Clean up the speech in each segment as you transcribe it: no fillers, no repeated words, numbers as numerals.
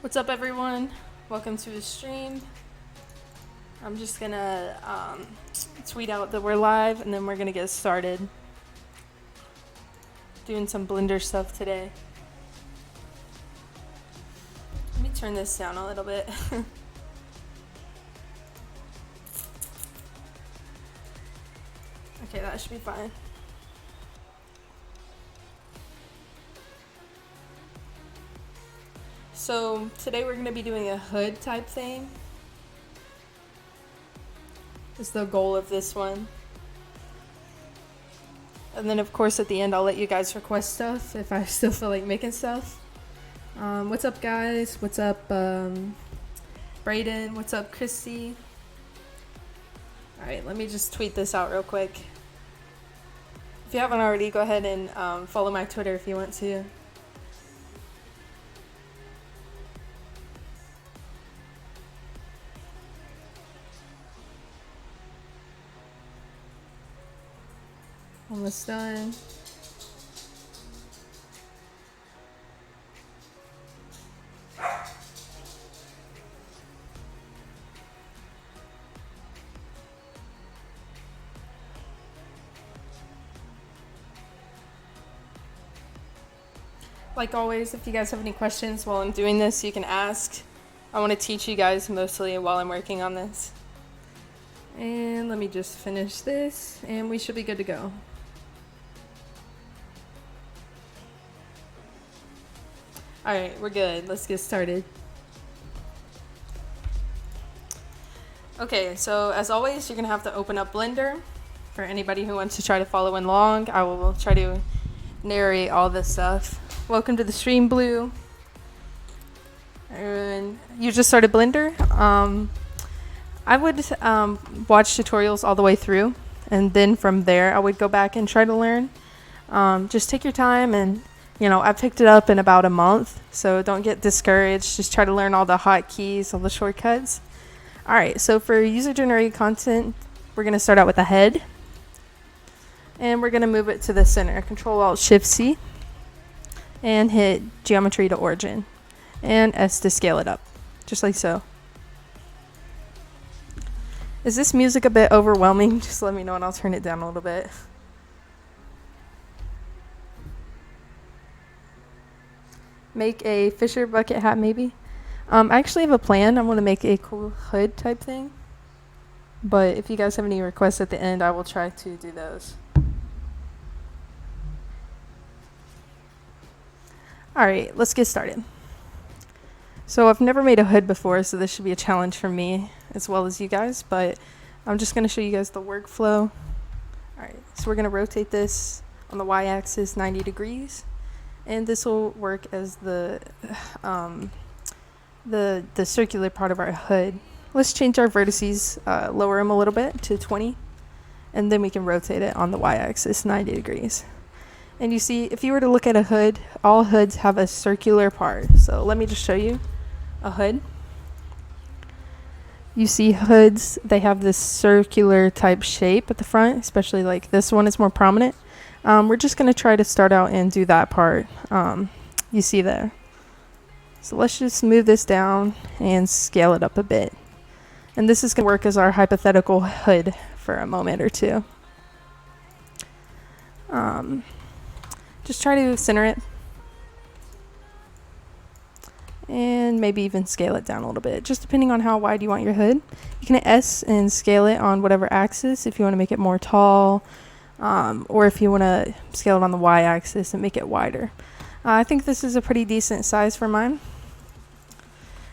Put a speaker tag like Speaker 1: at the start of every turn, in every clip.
Speaker 1: What's up, everyone? Welcome to the stream. I'm just gonna tweet out that we're live, and then we're gonna get started doing some Blender stuff today. Let me turn this down a little bit. Okay, that should be fine. So today we're going to be doing a hood type thing. Is the goal of this one. And then of course at the end I'll let you guys request stuff if I still feel like making stuff. What's up, guys? What's up, Brayden? What's up, Christy? Alright, let me just tweet this out real quick. If you haven't already, go ahead and follow my Twitter if you want to. Almost done. Like always, if you guys have any questions while I'm doing this, you can ask. I want to teach you guys mostly while I'm working on this. And let me just finish this, and we should be good to go. Alright, we're good. Let's get started. Okay, so as always, you're going to have to open up Blender. For anybody who wants to try to follow along, I will try to narrate all this stuff. Welcome to the stream, Blue. And you just started Blender. I would watch tutorials all the way through, and then from there I would go back and try to learn. Just take your time, and you know, I picked it up in about a month, so don't get discouraged. Just try to learn all the hotkeys, all the shortcuts. Alright, so for user-generated content, we're going to start out with the head. And we're going to move it to the center. Control-Alt-Shift-C. And hit Geometry to Origin. And S to scale it up. Just like so. Is this music a bit overwhelming? Just let me know and I'll turn it down a little bit. Make a Fisher bucket hat, maybe. I actually have a plan. I want to make a cool hood type thing. But if you guys have any requests at the end, I will try to do those. Alright, let's get started. So I've never made a hood before, so this should be a challenge for me as well as you guys. But I'm just going to show you guys the workflow. Alright, so we're going to rotate this on the y-axis 90 degrees. And this will work as the circular part of our hood. Let's change our vertices, lower them a little bit to 20, and then we can rotate it on the y-axis 90 degrees. And you see, if you were to look at a hood, all hoods have a circular part. So let me just show you a hood. You see hoods, they have this circular type shape at the front, especially like this one is more prominent. We're just going to try to start out and do that part you see there. So let's just move this down and scale it up a bit. And this is going to work as our hypothetical hood for a moment or two. Just try to center it. And maybe even scale it down a little bit, just depending on how wide you want your hood. You can hit S and scale it on whatever axis if you want to make it more tall. Or if you want to scale it on the y-axis and make it wider. I think this is a pretty decent size for mine.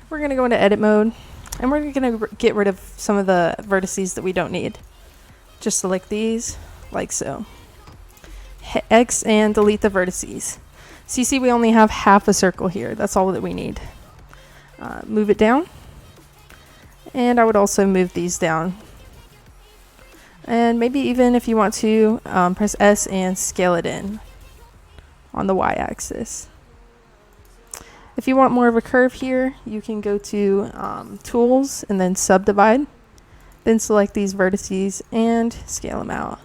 Speaker 1: We're going to go into edit mode, and we're going to get rid of some of the vertices that we don't need. Just select these, like so. Hit X and delete the vertices. So you see we only have half a circle here. That's all that we need. Move it down. And I would also move these down. And maybe even if you want to, press S and scale it in on the y-axis. If you want more of a curve here, you can go to Tools and then Subdivide. Then select these vertices and scale them out.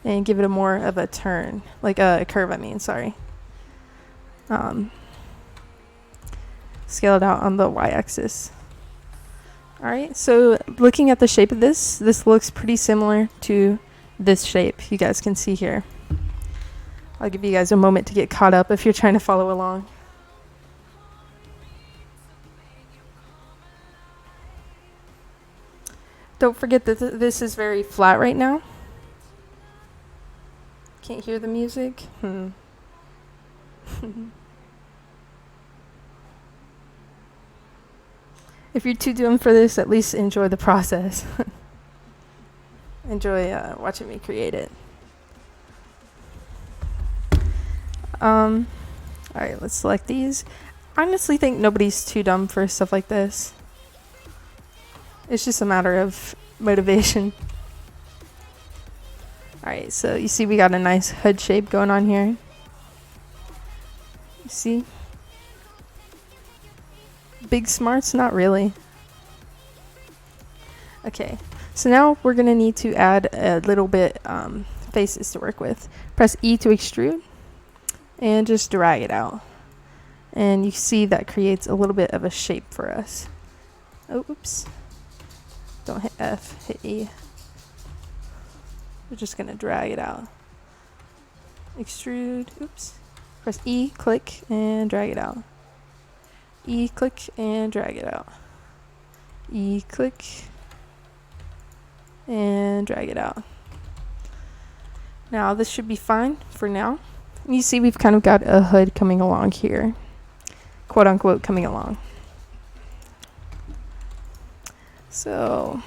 Speaker 1: And give it a more of a turn, like a curve, sorry. scale it out on the y-axis. Alright, so looking at the shape of this looks pretty similar to this shape you guys can see here. I'll give you guys a moment to get caught up if you're trying to follow along. Don't forget that this is very flat right now. Can't hear the music? If you're too doomed for this, at least enjoy the process. Enjoy watching me create it. Alright, let's select these. I honestly think nobody's too dumb for stuff like this. It's just a matter of motivation. Alright, so you see we got a nice hood shape going on here. You see? Big smarts? Not really. Okay, so now we're going to need to add a little bit faces to work with. Press E to extrude and just drag it out. And you see that creates a little bit of a shape for us. Oh, oops. Don't hit F, hit E. We're just going to drag it out. Extrude, oops. Press E, click, and drag it out. E, click, and drag it out. E, click, and drag it out. Now this should be fine for now. You see we've kind of got a hood coming along here. Quote unquote coming along. So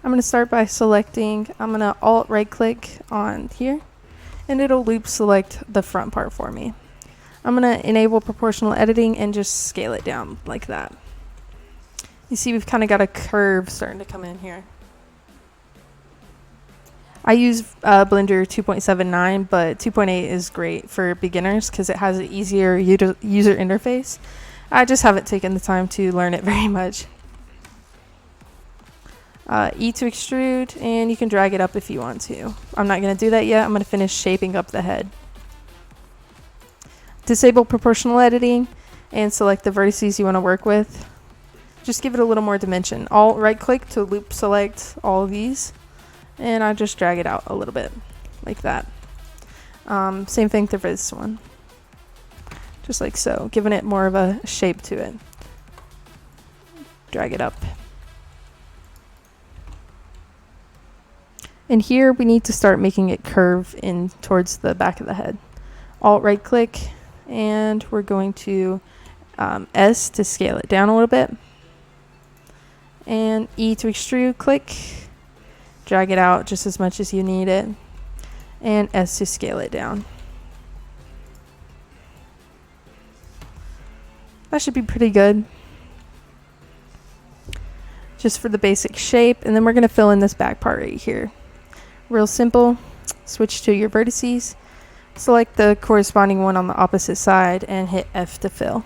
Speaker 1: I'm going to start by selecting, I'm going to alt right click on here and it'll loop select the front part for me. I'm going to enable proportional editing and just scale it down like that. You see we've kind of got a curve starting to come in here. I use Blender 2.79, but 2.8 is great for beginners because it has an easier user interface. I just haven't taken the time to learn it very much. E to extrude, and you can drag it up if you want to. I'm not going to do that yet. I'm going to finish shaping up the head. Disable proportional editing and select the vertices you want to work with. Just give it a little more dimension. Alt right click to loop select all of these, and I just drag it out a little bit like that. Same thing for this one, just like so, giving it more of a shape to it. Drag it up. And here we need to start making it curve in towards the back of the head. Alt right click, and we're going to S to scale it down a little bit, and E to extrude, click, drag it out just as much as you need it, and S to scale it down. That should be pretty good just for the basic shape. And then we're going to fill in this back part right here. Real simple. Switch to your vertices, select the corresponding one on the opposite side, and hit F to fill,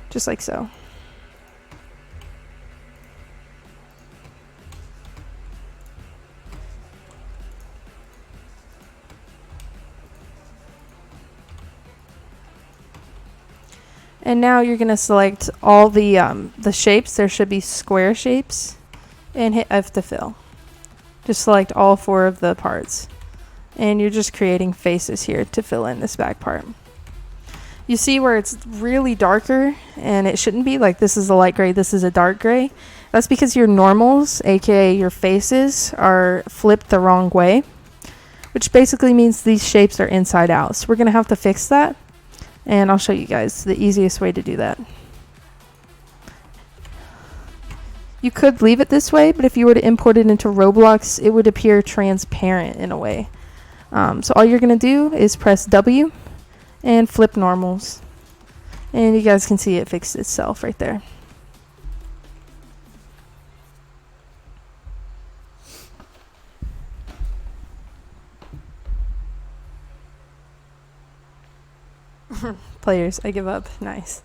Speaker 1: just like so. And now you're going to select all the shapes. There should be square shapes, and hit F to fill. Just select all 4 of the parts. And you're just creating faces here to fill in this back part. You see where it's really darker, and it shouldn't be, like this is a light gray, this is a dark gray. That's because your normals, aka your faces, are flipped the wrong way, which basically means these shapes are inside out. So we're going to have to fix that, and I'll show you guys the easiest way to do that. You could leave it this way, but if you were to import it into Roblox, it would appear transparent in a way. So all you're going to do is press W and flip normals. And you guys can see it fixed itself right there. Players, I give up. Nice.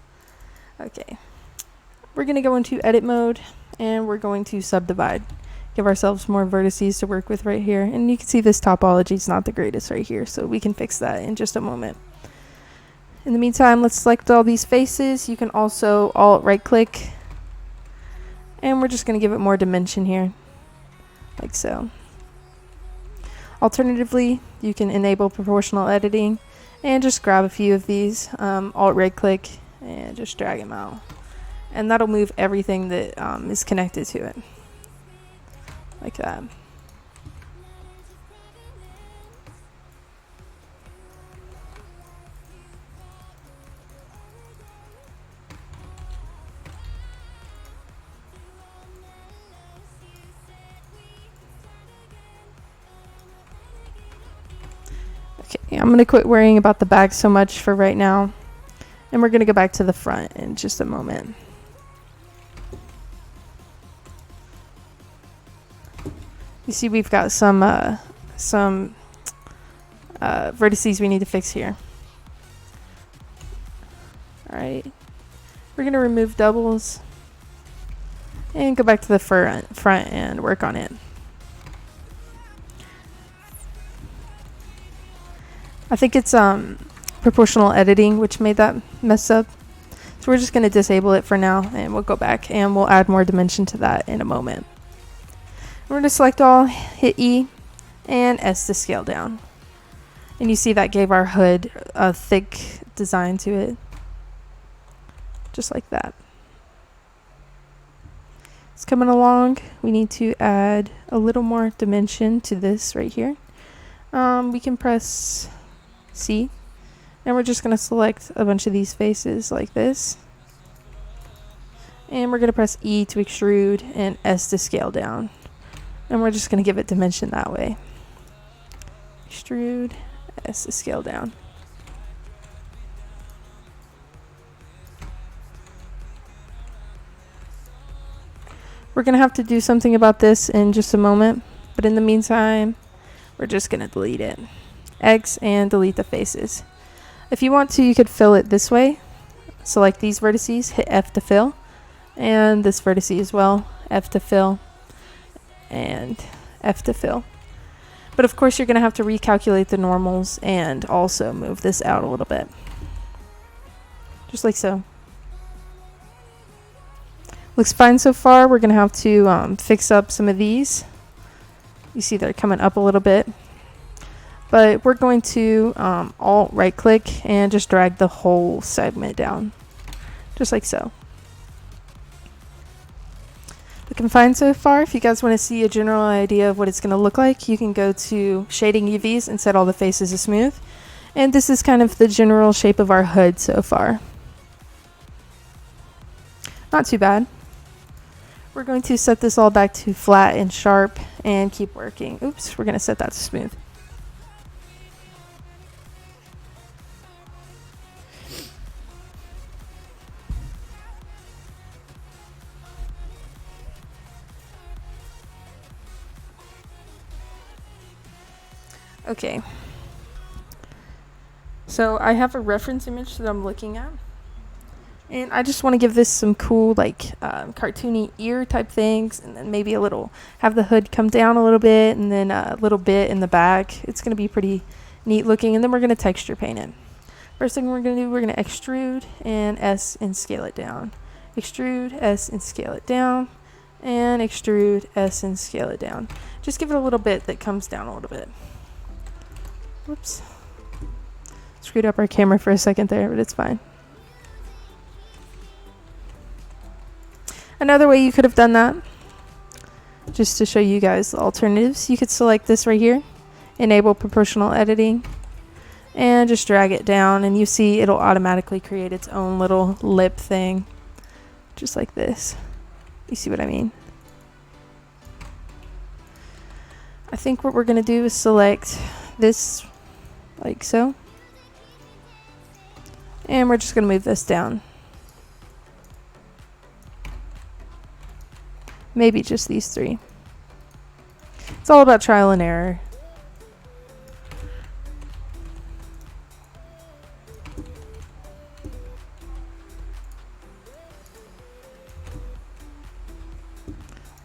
Speaker 1: Okay. We're going to go into edit mode, and we're going to subdivide. Give ourselves more vertices to work with right here. And you can see this topology is not the greatest right here, so we can fix that in just a moment. In the meantime, let's select all these faces. You can also alt right click, and we're just going to give it more dimension here, like so. Alternatively, you can enable proportional editing and just grab a few of these, alt right click, and just drag them out. And that'll move everything that is connected to it, like that. Okay, I'm going to quit worrying about the back so much for right now, and we're going to go back to the front in just a moment. You see we've got some vertices we need to fix here. Alright, we're going to remove doubles and go back to the front and work on it. I think it's proportional editing which made that mess up. So we're just going to disable it for now, and we'll go back and we'll add more dimension to that in a moment. We're going to select all, hit E, and S to scale down. And you see that gave our hood a thick design to it. Just like that. It's coming along. We need to add a little more dimension to this right here. We can press C, and we're just going to select a bunch of these faces like this. And we're going to press E to extrude and S to scale down. And we're just going to give it dimension that way. Extrude, S to scale down. We're going to have to do something about this in just a moment, but in the meantime, we're just going to delete it. X and delete the faces. If you want to, you could fill it this way. Select these vertices, hit F to fill, and this vertice as well, F to fill, and F to fill. But of course you're going to have to recalculate the normals and also move this out a little bit. Just like so. Looks fine so far. We're going to have to fix up some of these. You see they're coming up a little bit. But we're going to alt right click and just drag the whole segment down. Just like so. Looking fine so far. If you guys want to see a general idea of what it's going to look like, you can go to shading UVs and set all the faces to smooth. And this is kind of the general shape of our hood so far. Not too bad. We're going to set this all back to flat and sharp and keep working. Oops, we're going to set that to smooth. Okay, so I have a reference image that I'm looking at, and I just want to give this some cool like cartoony ear type things, and then maybe a little, have the hood come down a little bit, and then a little bit in the back. It's going to be pretty neat looking, and then we're going to texture paint it. First thing we're going to do, we're going to extrude and S and scale it down. Extrude, S and scale it down, and extrude, S and scale it down. Just give it a little bit that comes down a little bit. Whoops. Screwed up our camera for a second there, but it's fine. Another way you could have done that, just to show you guys the alternatives, you could select this right here, enable proportional editing, and just drag it down, and you see it'll automatically create its own little lip thing, just like this. You see what I mean? I think what we're going to do is select this like so, and we're just going to move this down. Maybe just these three. It's all about trial and error.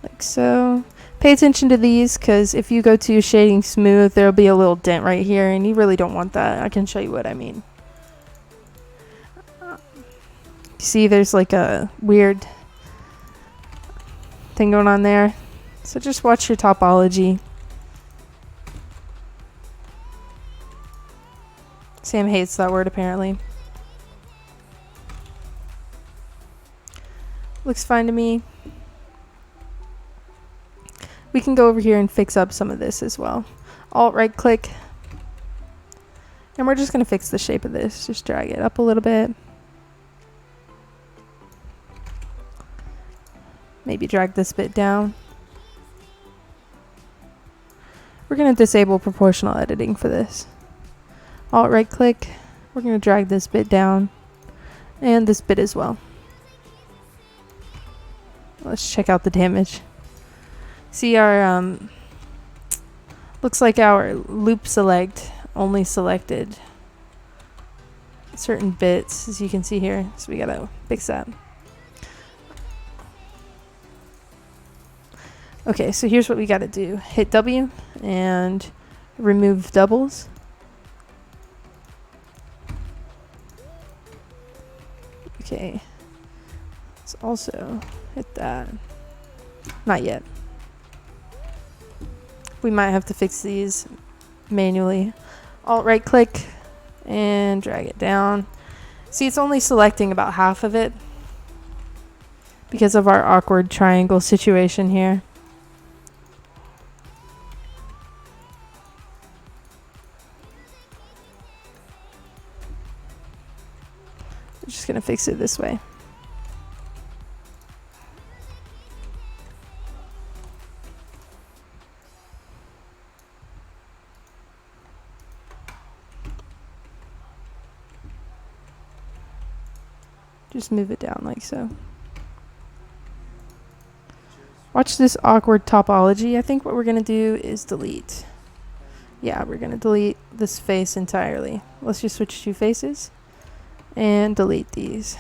Speaker 1: Like so. Pay attention to these, because if you go to shading smooth, there'll be a little dent right here, and you really don't want that. I can show you what I mean. See, there's like a weird thing going on there. So just watch your topology. Sam hates that word apparently. Looks fine to me. We can go over here and fix up some of this as well. Alt right click. And we're just going to fix the shape of this. Just drag it up a little bit. Maybe drag this bit down. We're going to disable proportional editing for this. Alt right click. We're going to drag this bit down. And this bit as well. Let's check out the damage. See our, looks like our loop select only selected certain bits, as you can see here. So we gotta fix that. Okay, so here's what we gotta do. Hit W and remove doubles. Okay, let's also hit that. Not yet. We might have to fix these manually. Alt right click and drag it down. See, it's only selecting about half of it because of our awkward triangle situation here. I'm just gonna fix it this way. Just move it down like so. Watch this awkward topology. I think what we're going to do is delete. Yeah, we're going to delete this face entirely. Let's just switch to faces and delete these.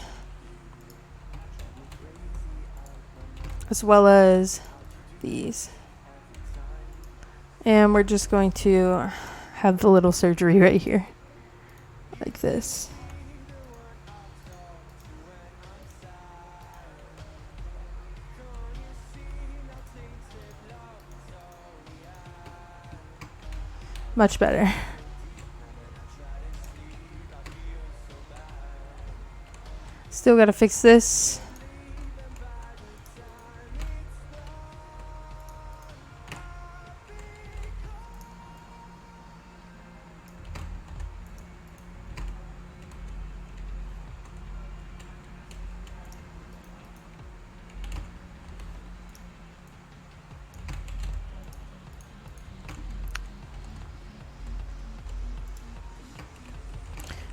Speaker 1: As well as these. And we're just going to have the little surgery right here. Like this. Much better. Still gotta fix this.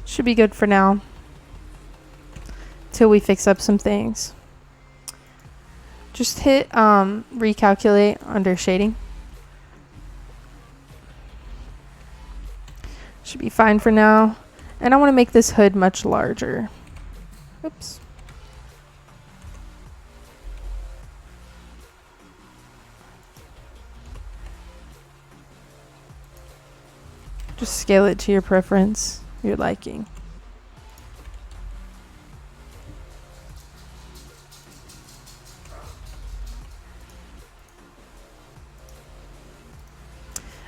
Speaker 1: Should be good for now. Till we fix up some things. Just hit recalculate under shading. Should be fine for now. And I want to make this hood much larger. Oops. Just scale it to your preference, your liking.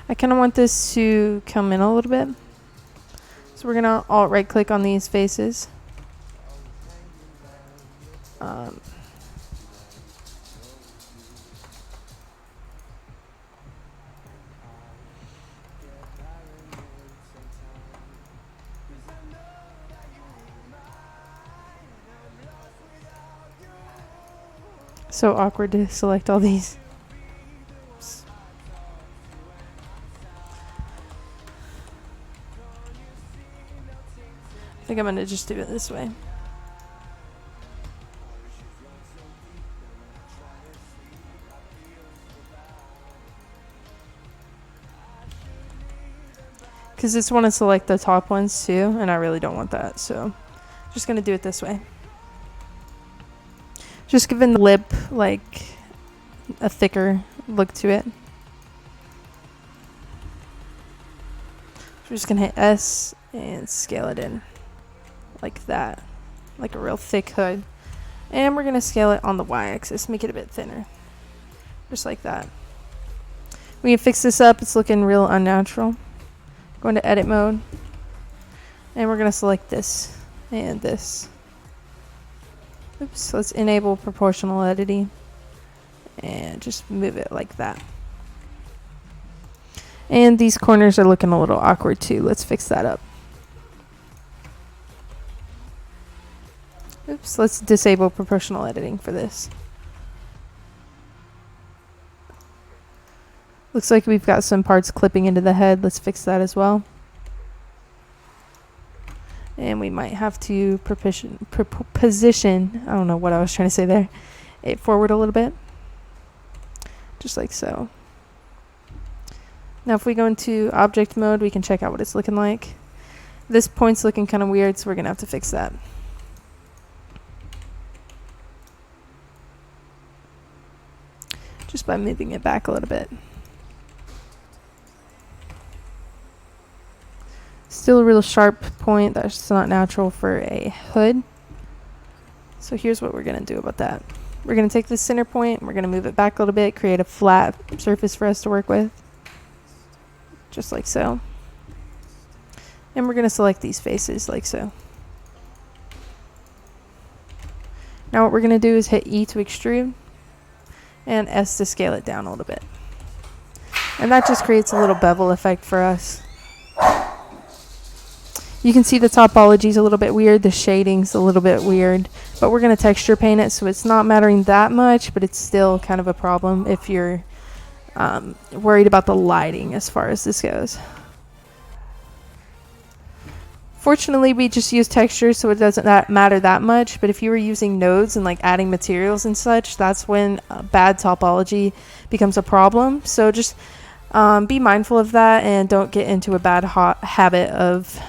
Speaker 1: I kind of want this to come in a little bit. So we're going to alt right click on these faces. So awkward to select all these. I think I'm going to just do it this way. Because it's want to select the top ones too, and I really don't want that, so just going to do it this way. Just giving the lip like a thicker look to it. We're just going to hit S and scale it in like that. like a real thick hood. And we're going to scale it on the y-axis, make it a bit thinner. Just like that. We can fix this up. It's looking real unnatural. Go into edit mode. And we're going to select this and this. Oops, let's enable proportional editing. And just move it like that. And these corners are looking a little awkward too. Let's fix that up. Oops, let's disable proportional editing for this. Looks like we've got some parts clipping into the head. Let's fix that as well. And we might have to position, I don't know what I was trying to say there, it forward a little bit. Just like so. Now if we go into object mode, we can check out what it's looking like. This point's looking kind of weird, so we're going to have to fix that. Just by moving it back a little bit. Still a real sharp point. That's just not natural for a hood. So here's what we're going to do about that. We're going to take this center point, and we're going to move it back a little bit, create a flat surface for us to work with. Just like so. And we're going to select these faces like so. Now what we're going to do is hit E to extrude and S to scale it down a little bit. And that just creates a little bevel effect for us. You can see the topology is a little bit weird, the shading's a little bit weird, but we're going to texture paint it, so it's not mattering that much, but it's still kind of a problem if you're worried about the lighting as far as this goes. Fortunately, we just use texture, so it doesn't matter that much, but if you were using nodes and like adding materials and such, that's when bad topology becomes a problem. So just be mindful of that and don't get into a bad habit of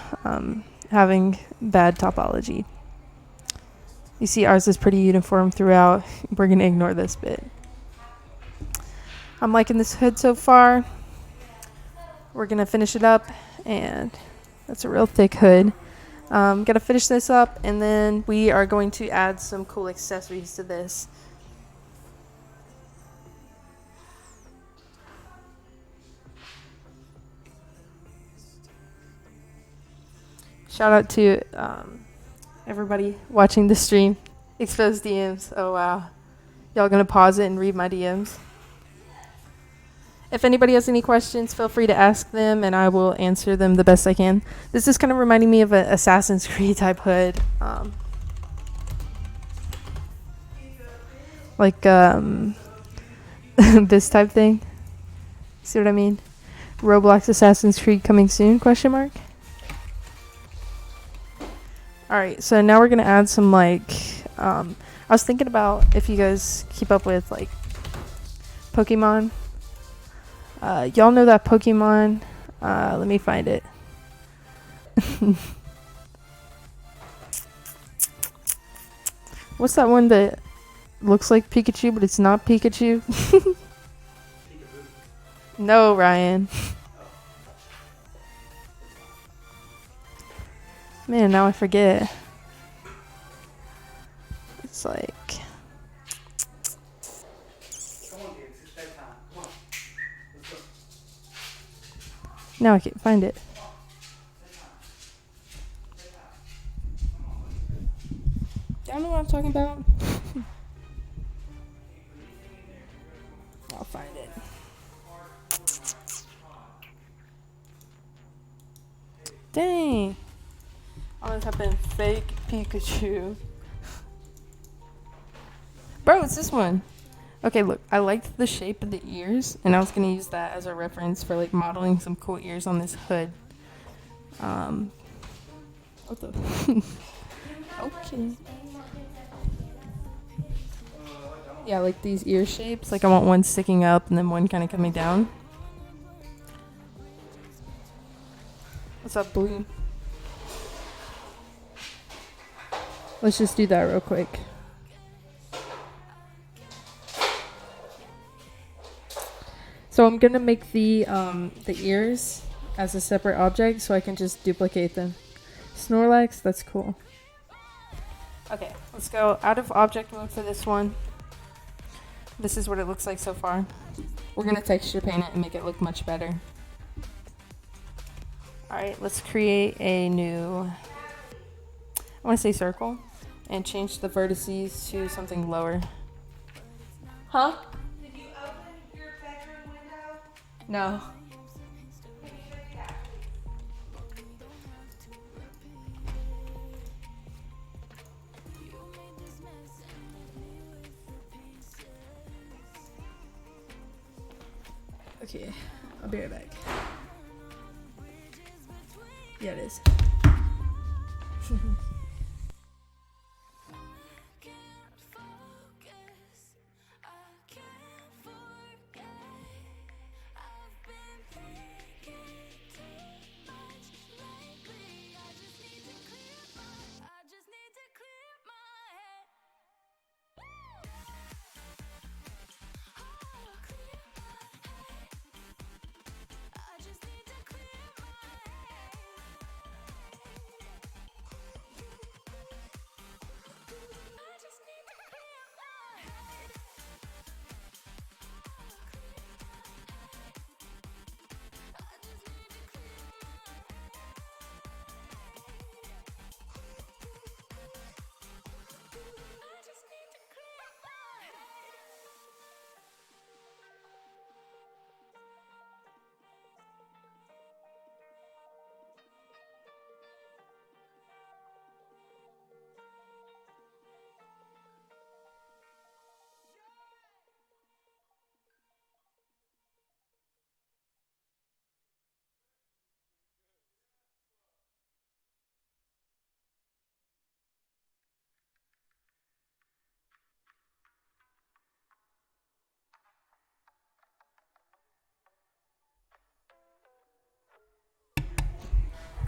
Speaker 1: having bad topology. You see ours is pretty uniform throughout. We're going to ignore this bit. I'm liking this hood so far. We're going to finish it up, and that's a real thick hood. Gotta finish this up, and then we are going to add some cool accessories to this. Shout out to everybody watching the stream. Exposed DMs. Oh wow. Y'all gonna pause it and read my DMs? If anybody has any questions, feel free to ask them, and I will answer them the best I can. This is kind of reminding me of an Assassin's Creed type hood. Like this type thing. See what I mean? Roblox Assassin's Creed coming soon, question mark? Alright, so now we're going to add some like, I was thinking about if you guys keep up with like Pokemon. Y'all know that Pokemon, let me find it. What's that one that looks like Pikachu but it's not Pikachu? No, Ryan. Man, now I forget. It's like... Now I can't find it. Y'all know what I'm talking about? I'll find it. Dang. All this happened fake Pikachu. Bro, it's this one. Okay, look, I liked the shape of the ears, and I was going to use that as a reference for like modeling some cool ears on this hood. What the? Okay. Yeah, like these ear shapes. Like I want one sticking up and then one kind of coming down. What's up, Blue? Let's just do that real quick. So I'm gonna make the ears as a separate object so I can just duplicate them. Snorlax, that's cool. Okay, let's go out of object mode for this one. This is what it looks like so far. We're gonna texture paint it and make it look much better. Alright, let's create a new, I wanna say circle, and change the vertices to something lower. Huh?
Speaker 2: Did you open your bedroom window?
Speaker 1: No. Okay, I'll be right back. Yeah, it is.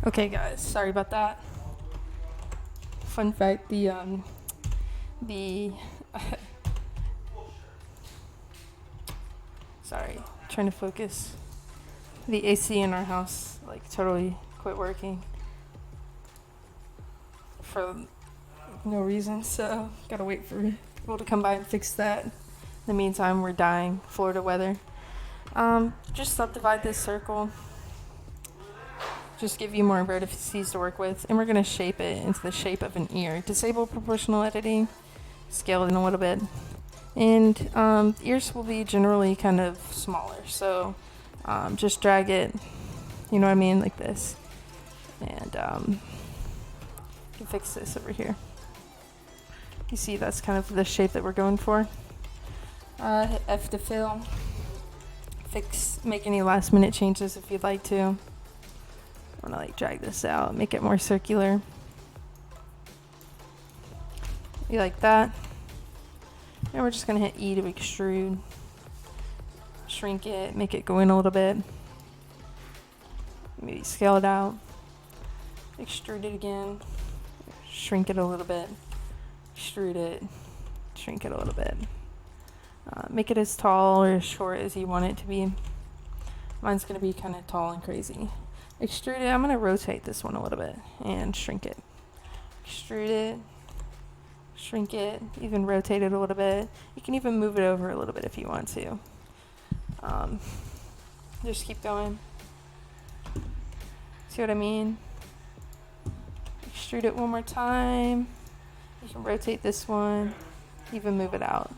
Speaker 1: Okay guys, sorry about that. Fun fact, the sorry, trying to focus. The AC in our house like totally quit working for no reason, so gotta wait for people to come by and fix that. In the meantime, we're dying. Florida weather. Just subdivide this circle. Just give you more vertices to work with, and we're gonna shape it into the shape of an ear. Disable proportional editing, scale it in a little bit, and ears will be generally kind of smaller. So just drag it, you know what I mean, like this, and you can fix this over here. You see, that's kind of the shape that we're going for. Hit F to fill. Make any last minute changes if you'd like to. I'm gonna like drag this out, make it more circular. You like that? And we're just gonna hit E to extrude. Shrink it, make it go in a little bit. Maybe scale it out. Extrude it again. Shrink it a little bit. Extrude it. Shrink it a little bit. Make it as tall or as short as you want it to be. Mine's gonna be kind of tall and crazy. Extrude it. I'm going to rotate this one a little bit and shrink it. Extrude it, shrink it, even rotate it a little bit. You can even move it over a little bit if you want to. Just keep going. See what I mean? Extrude it one more time. You can rotate this one, even move it out.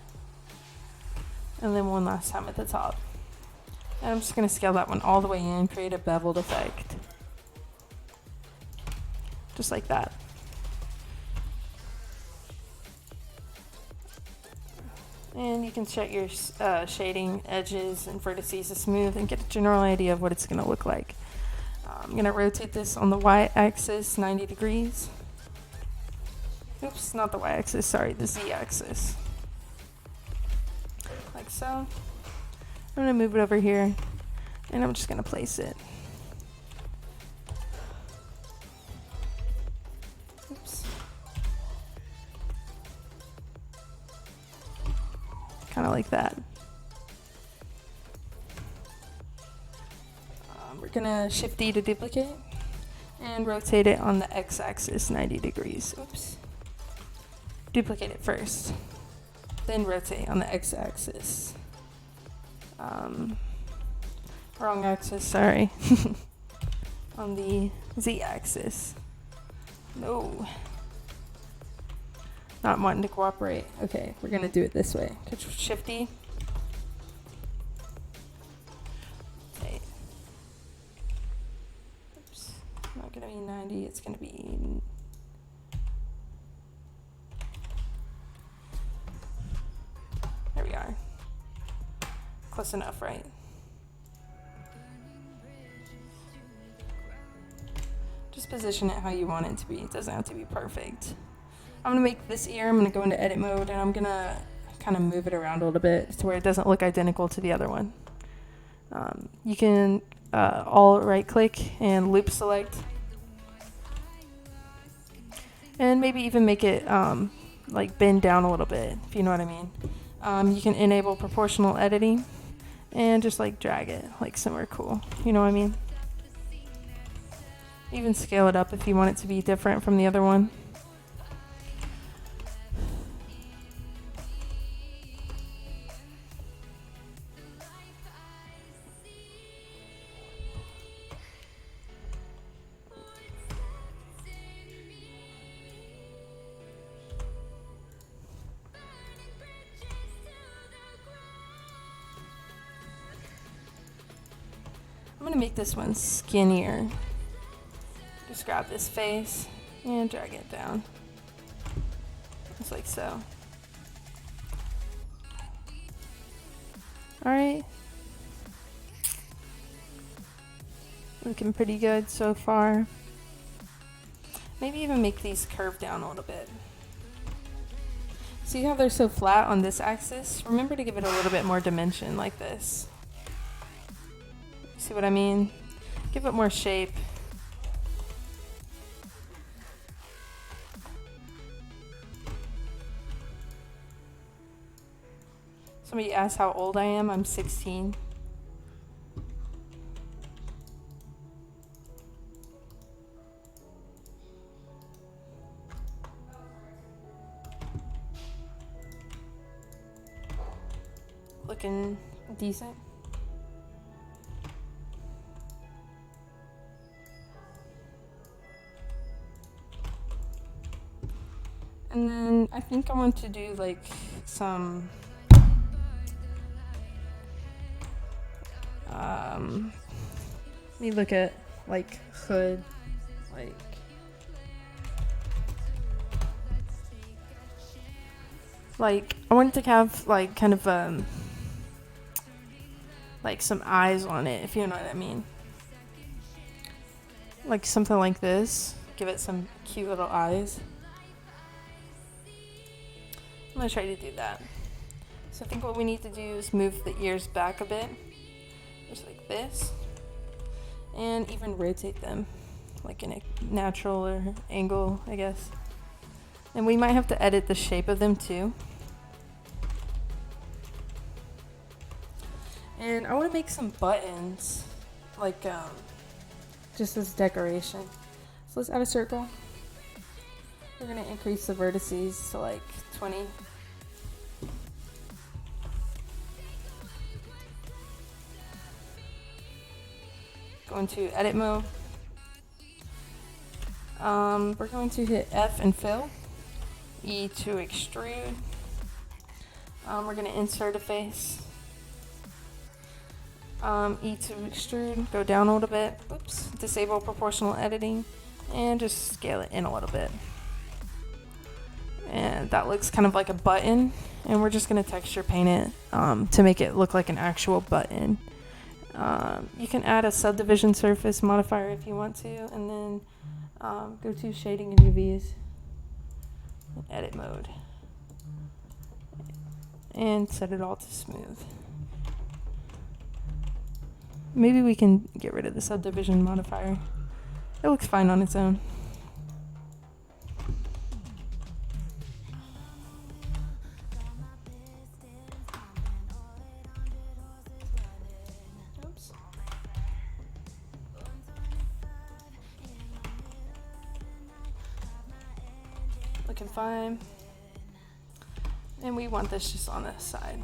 Speaker 1: And then one last time at the top. And I'm just going to scale that one all the way in, create a beveled effect. Just like that. And you can set your shading, edges, and vertices to smooth and get a general idea of what it's going to look like. I'm going to rotate this on the y-axis 90 degrees. Oops, not the y-axis, sorry, the z-axis. Like so. I'm going to move it over here, and I'm just going to place it. Oops. Kind of like that. We're going to Shift D to duplicate, and rotate it on the x-axis 90 degrees. Oops. duplicate it first, then rotate on the x-axis. Wrong axis, sorry. On the z-axis. No. Not wanting to cooperate. Okay, we're gonna do it this way. Control Shift-D. Okay. Oops. Not gonna be 90, it's gonna be... There we are. Close enough, right? Just position it how you want it to be. It doesn't have to be perfect. I'm gonna make this ear, I'm gonna go into edit mode, and I'm gonna kind of move it around a little bit to where it doesn't look identical to the other one. You can all right click and loop select. And maybe even make it like bend down a little bit, if you know what I mean. You can enable proportional editing and just like drag it like somewhere cool, you know what I mean? Even scale it up if you want it to be different from the other one. I'm gonna make this one skinnier. Just grab this face and drag it down. Just like so. Alright. Looking pretty good so far. Maybe even make these curve down a little bit. See how they're so flat on this axis? Remember to give it a little bit more dimension like this. See what I mean? Give it more shape. Somebody asked how old I am. I'm 16. Looking decent. And then I think I want to do like some let me look at like hood, like I want to have like kind of like some eyes on it, if you know what I mean. Like something like this. Give it some cute little eyes. I'm gonna try to do that. So I think what we need to do is move the ears back a bit, just like this, and even rotate them, like in a natural or angle, I guess. And we might have to edit the shape of them too. And I want to make some buttons, like just as decoration. So let's add a circle. We're gonna increase the vertices to like 20. Go into edit mode. We're going to hit F and fill. E to extrude. We're going to insert a face. E to extrude. Go down a little bit. Oops. Disable proportional editing. And just scale it in a little bit. And that looks kind of like a button. And we're just going to texture paint it to make it look like an actual button. You can add a subdivision surface modifier if you want to, and then go to shading and UVs, edit mode, and set it all to smooth. Maybe we can get rid of the subdivision modifier. It looks fine on its own. Looking fine. And we want this just on this side.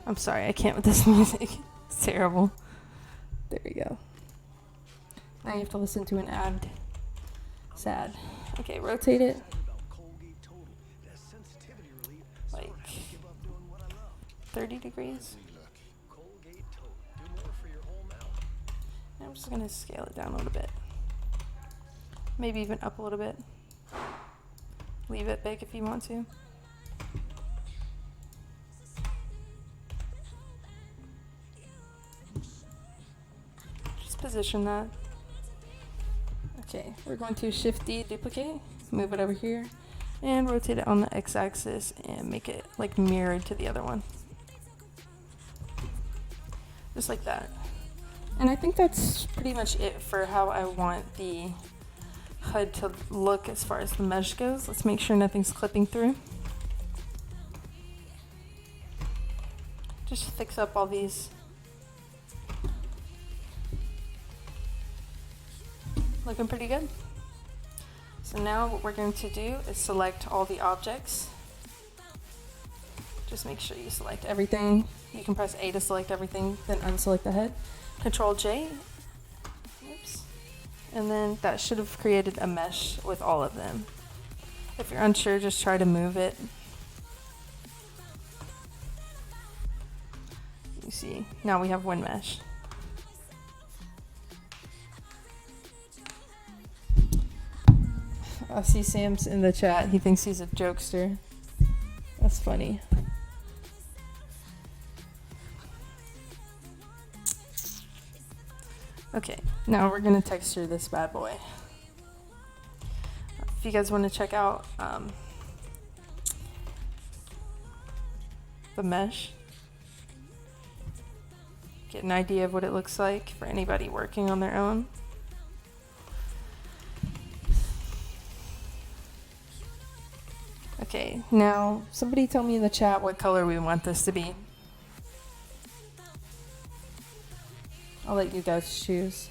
Speaker 1: I'm sorry, I can't with this music. It's terrible. There we go. Now you have to listen to an ad. Sad. Okay, rotate it. Like 30 degrees. And I'm just going to scale it down a little bit. Maybe even up a little bit. Leave it big if you want to. Just position that. Okay, we're going to Shift D, duplicate, move it over here, and rotate it on the x-axis and make it like mirrored to the other one. Just like that. And I think that's pretty much it for how I want the HUD to look as far as the mesh goes. Let's make sure nothing's clipping through. Just fix up all these. Looking pretty good. So now what we're going to do is select all the objects. Just make sure you select everything. You can press A to select everything, then unselect the head. Control J. Oops. And then that should have created a mesh with all of them. If you're unsure, just try to move it. You see, now we have one mesh. I see Sam's in the chat. He thinks he's a jokester. That's funny. Okay, now we're gonna texture this bad boy. If you guys want to check out the mesh, get an idea of what it looks like for anybody working on their own. Okay, now somebody tell me in the chat what color we want this to be. I'll let you guys choose.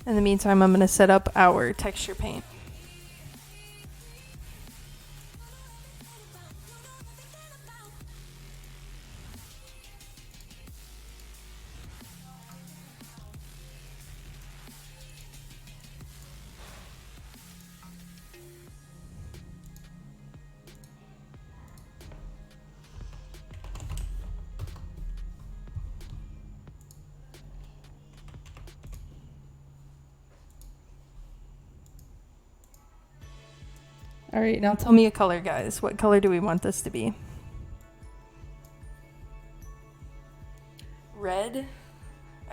Speaker 1: In the meantime, I'm going to set up our texture paint. All right, now tell me a color, guys. What color do we want this to be? Red?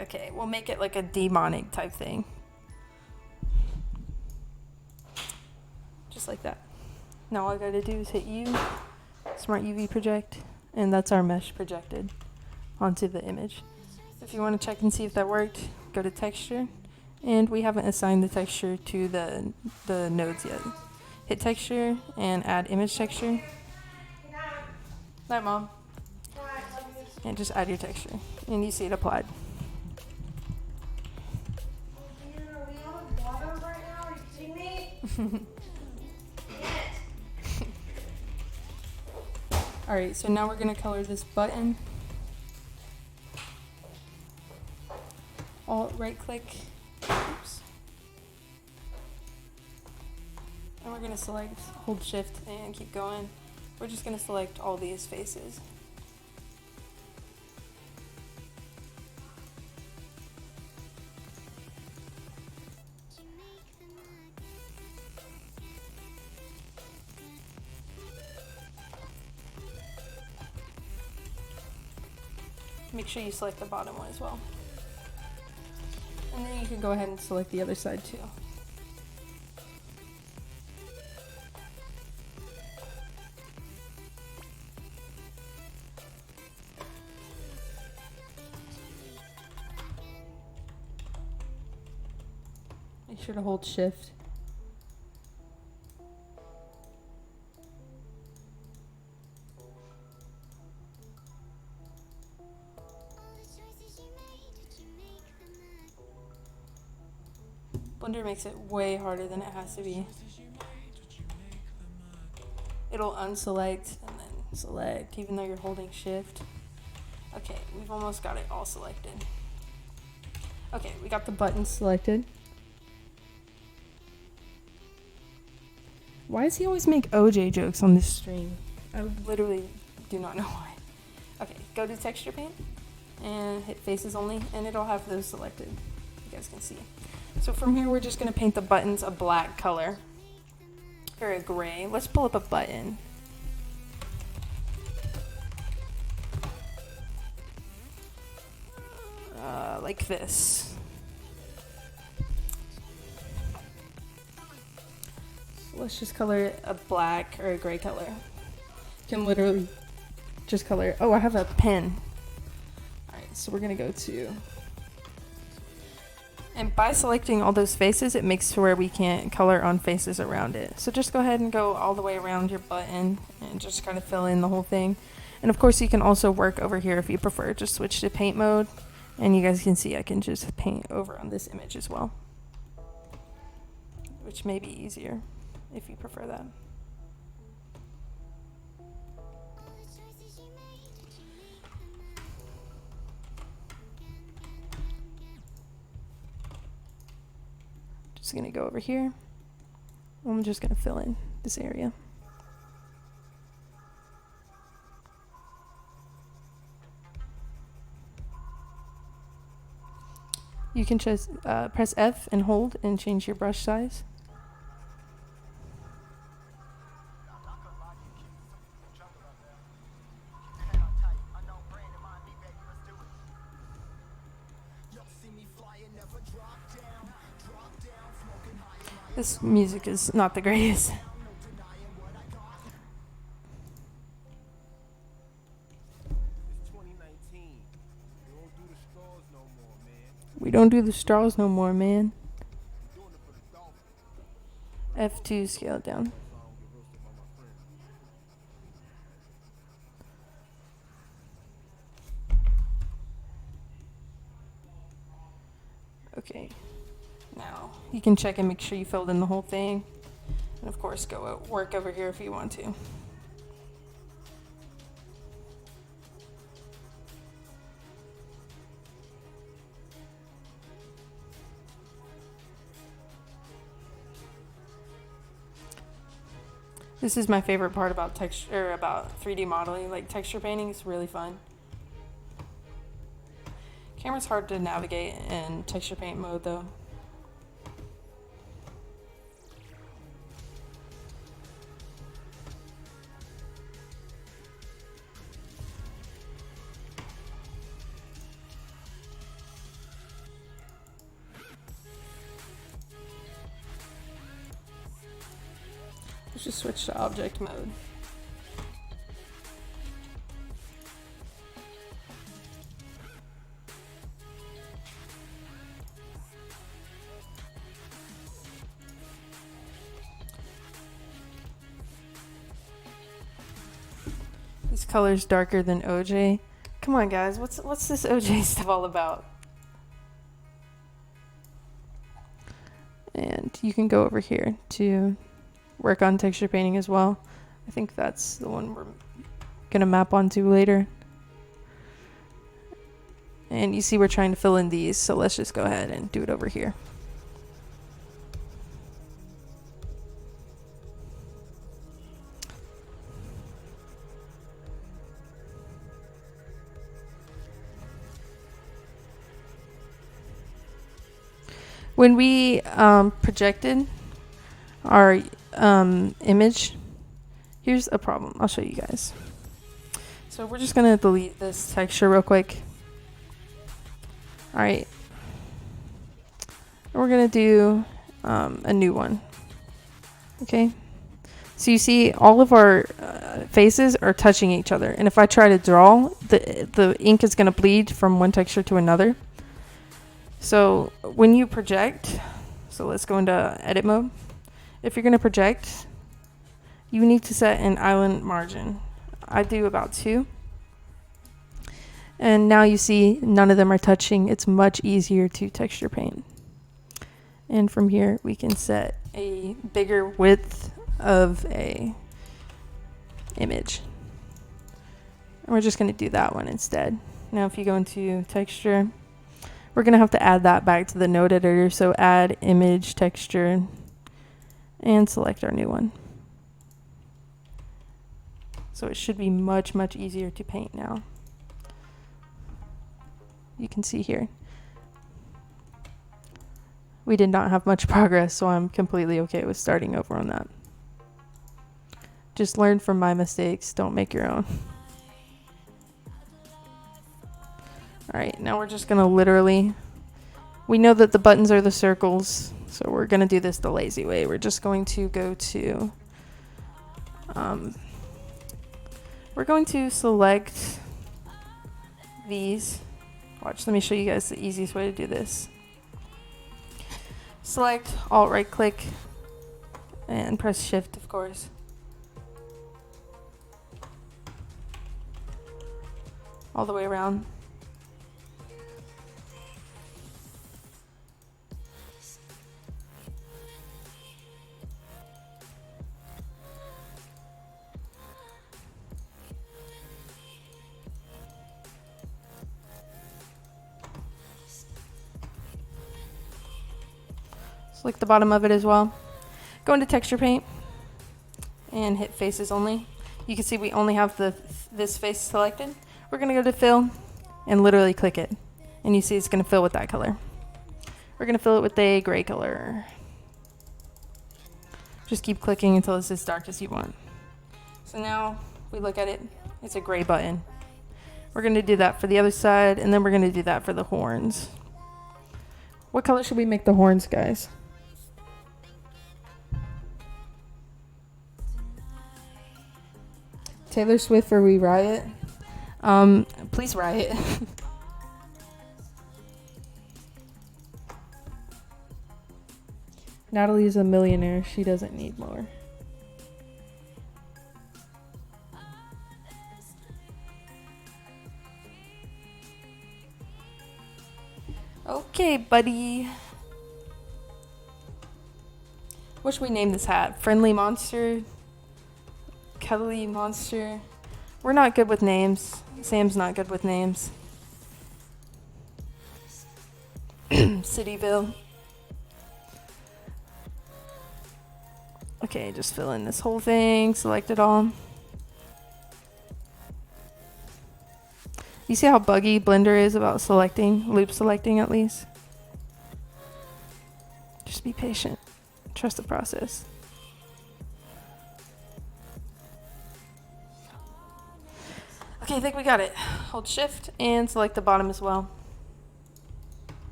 Speaker 1: Okay, we'll make it like a demonic type thing. Just like that. Now all I gotta do is hit U, Smart UV project, and that's our mesh projected onto the image. If you want to check and see if that worked, go to texture, and we haven't assigned the texture to the nodes yet. Hit texture and add image texture. Night, Mom. And just add your texture, and you see it applied.
Speaker 2: Are we on water right now? Are you kidding me?
Speaker 1: All right, so now we're gonna color this button. Alt right click. Oops. And we're gonna select, hold shift and keep going. We're just gonna select all these faces. Make sure you select the bottom one as well. And then you can go ahead and select the other side too. Make sure to hold shift. Blender makes it way harder than it has to be. It'll unselect and then select, even though you're holding shift. Okay, we've almost got it all selected. Okay, we got the buttons selected. Why does he always make OJ jokes on this stream? I literally do not know why. Okay, go to texture paint and hit faces only, and it'll have those selected. You guys can see. So from here, we're just gonna paint the buttons a black color or a gray. Let's pull up a button. Like this. So let's just color it a black or a gray color. You can literally just color it. Oh, I have a pen. Alright, so we're gonna go to, and by selecting all those faces, it makes to where we can't color on faces around it. So just go ahead and go all the way around your button and just kind of fill in the whole thing. And of course you can also work over here if you prefer. Just switch to paint mode. And you guys can see I can just paint over on this image as well, which may be easier if you prefer that. Just gonna go over here. I'm just gonna fill in this area. You can just press F and hold and change your brush size. This music is not the greatest. We don't do the straws no more, man. F2, scale it down. Okay. Now, you can check and make sure you filled in the whole thing. And of course, go work over here if you want to. This is my favorite part about texture, about 3D modeling. Like, texture painting is really fun. Camera's hard to navigate in texture paint mode though. Let's just switch to object mode. This color's darker than OJ. Come on, guys. What's this OJ stuff all about? And you can go over here to work on texture painting as well. I think that's the one we're gonna map onto later. And you see we're trying to fill in these, so let's just go ahead and do it over here. When we projected our image, here's a problem. I'll show you guys. So we're just gonna delete this texture real quick. All right, we're gonna do a new one. Okay, so you see all of our faces are touching each other, and if I try to draw, the ink is gonna bleed from one texture to another. So when you project, so let's go into edit mode. If you're going to project, you need to set an island margin. I do about 2. And now you see none of them are touching. It's much easier to texture paint. And from here, we can set a bigger width of a image. And we're just going to do that one instead. Now, if you go into texture, we're going to have to add that back to the node editor. So add image texture and select our new one. So it should be much, much easier to paint now. You can see here. We did not have much progress, so I'm completely okay with starting over on that. Just learn from my mistakes. Don't make your own. All right, now we're just gonna literally, we know that the buttons are the circles, so we're gonna do this the lazy way. We're just going to go to, we're going to select these. Watch, let me show you guys the easiest way to do this. Select, Alt right click, and press Shift, of course. All the way around. Select the bottom of it as well. Go into texture paint and hit faces only. You can see we only have this face selected. We're gonna go to fill and literally click it. And you see it's gonna fill with that color. We're gonna fill it with a gray color. Just keep clicking until it's as dark as you want. So now we look at it, it's a gray button. We're gonna do that for the other side, and then we're gonna do that for the horns. What color should we make the horns, guys? Taylor Swift or We Riot? Please Riot. Natalie's a millionaire. She doesn't need more. Okay, buddy. What should we name this hat? Friendly Monster? Cuddly Monster? We're not good with names. Sam's not good with names. Cityville. Okay, just fill in this whole thing. Select it all. You see how buggy Blender is about selecting, loop selecting at least? Just be patient. Trust the process. Okay, I think we got it. Hold shift and select the bottom as well.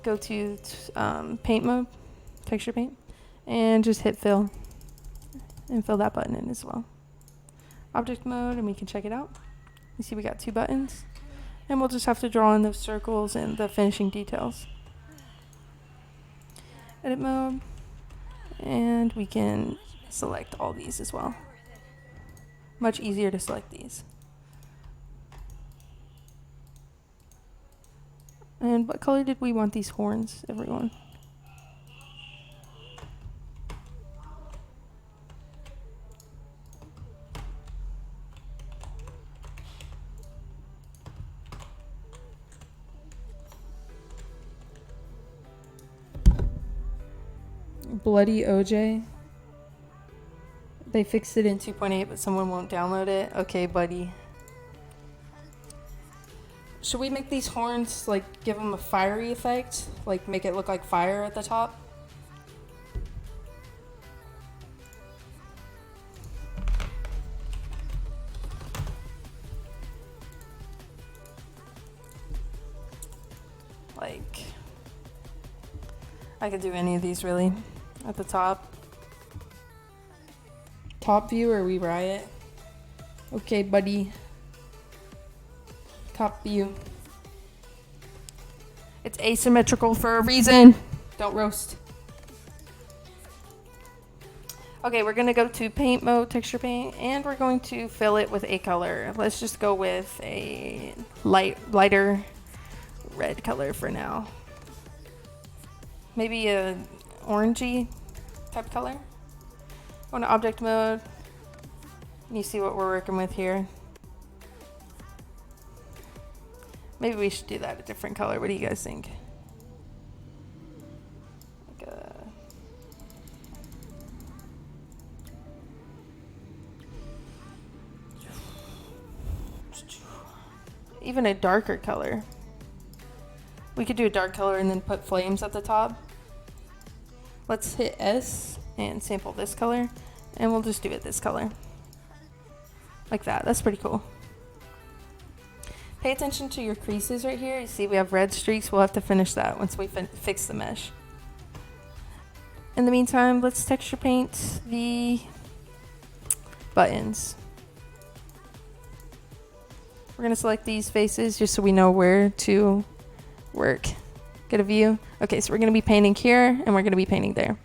Speaker 1: Go to paint mode, texture paint, and just hit fill and fill that button in as well. Object mode, and we can check it out. You see we got 2 buttons, and we'll just have to draw in those circles and the finishing details. Edit mode, and we can select all these as well. Much easier to select these. And what color did we want these horns, everyone? Bloody OJ. They fixed it in 2.8, but someone won't download it. Okay, buddy. Should we make these horns, like, give them a fiery effect? Like, make it look like fire at the top? Like, I could do any of these, really. At the top. Top view or We Riot? Okay, buddy. Top view. It's asymmetrical for a reason. Don't roast. Okay, we're gonna go to paint mode, texture paint, and we're going to fill it with a color. Let's just go with a lighter red color for now. maybe a orangey type color. Go to object mode. And you see what we're working with here. Maybe we should do that a different color. What do you guys think? Like even a darker color. We could do a dark color and then put flames at the top. Let's hit S and sample this color, and we'll just do it this color. Like that. That's pretty cool. Pay attention to your creases right here. You see we have red streaks. We'll have to finish that once we fix the mesh. In the meantime, let's texture paint the buttons. We're going to select these faces just so we know where to work. Get a view. Okay, so we're going to be painting here and we're going to be painting there.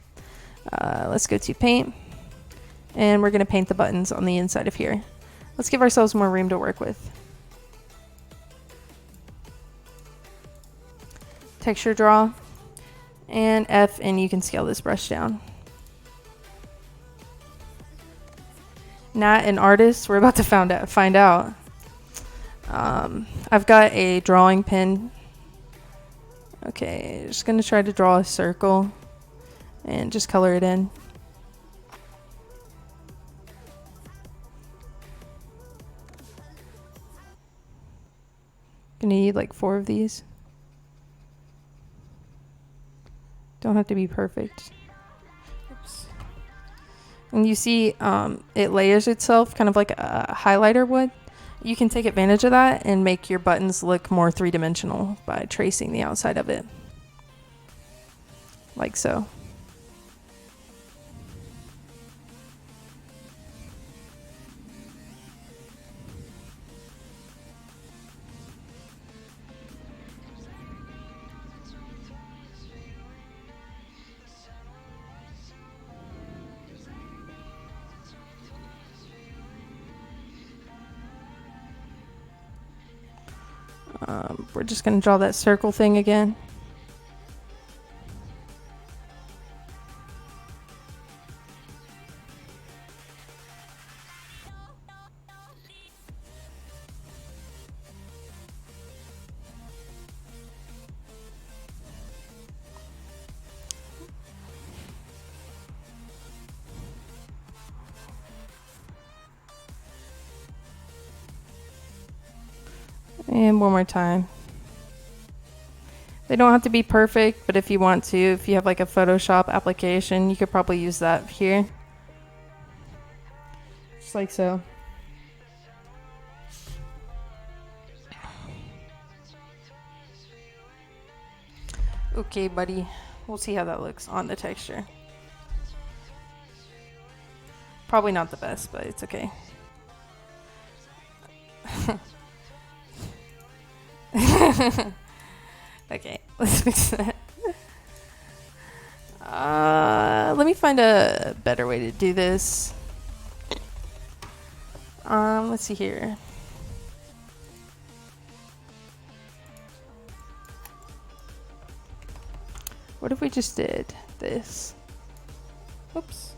Speaker 1: Let's go to paint, and we're going to paint the buttons on the inside of here. Let's give ourselves more room to work with. Texture draw and F, and you can scale this brush down. Not an artist, we're about to find out. I've got a drawing pen. Okay, just gonna try to draw a circle and just color it in. Gonna need like 4 of these. Don't have to be perfect. Oops. And you see it layers itself kind of like a highlighter would. You can take advantage of that and make your buttons look more three-dimensional by tracing the outside of it. Like so. We're just going to draw that circle thing again. And one more time. They don't have to be perfect, but if you want to, if you have like a Photoshop application, you could probably use that here. Just like so. Okay, buddy. We'll see how that looks on the texture. Probably not the best, but it's okay. Okay, let's fix that. Let me find a better way to do this. Let's see here. What if we just did this? Oops.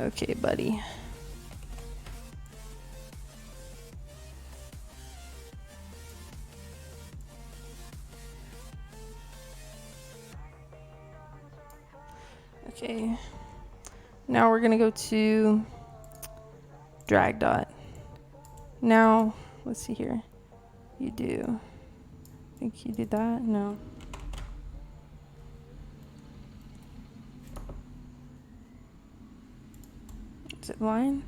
Speaker 1: Okay, buddy. Okay. Now we're gonna go to drag dot. Now, let's see here. You do. I think you did that? No. Is it line?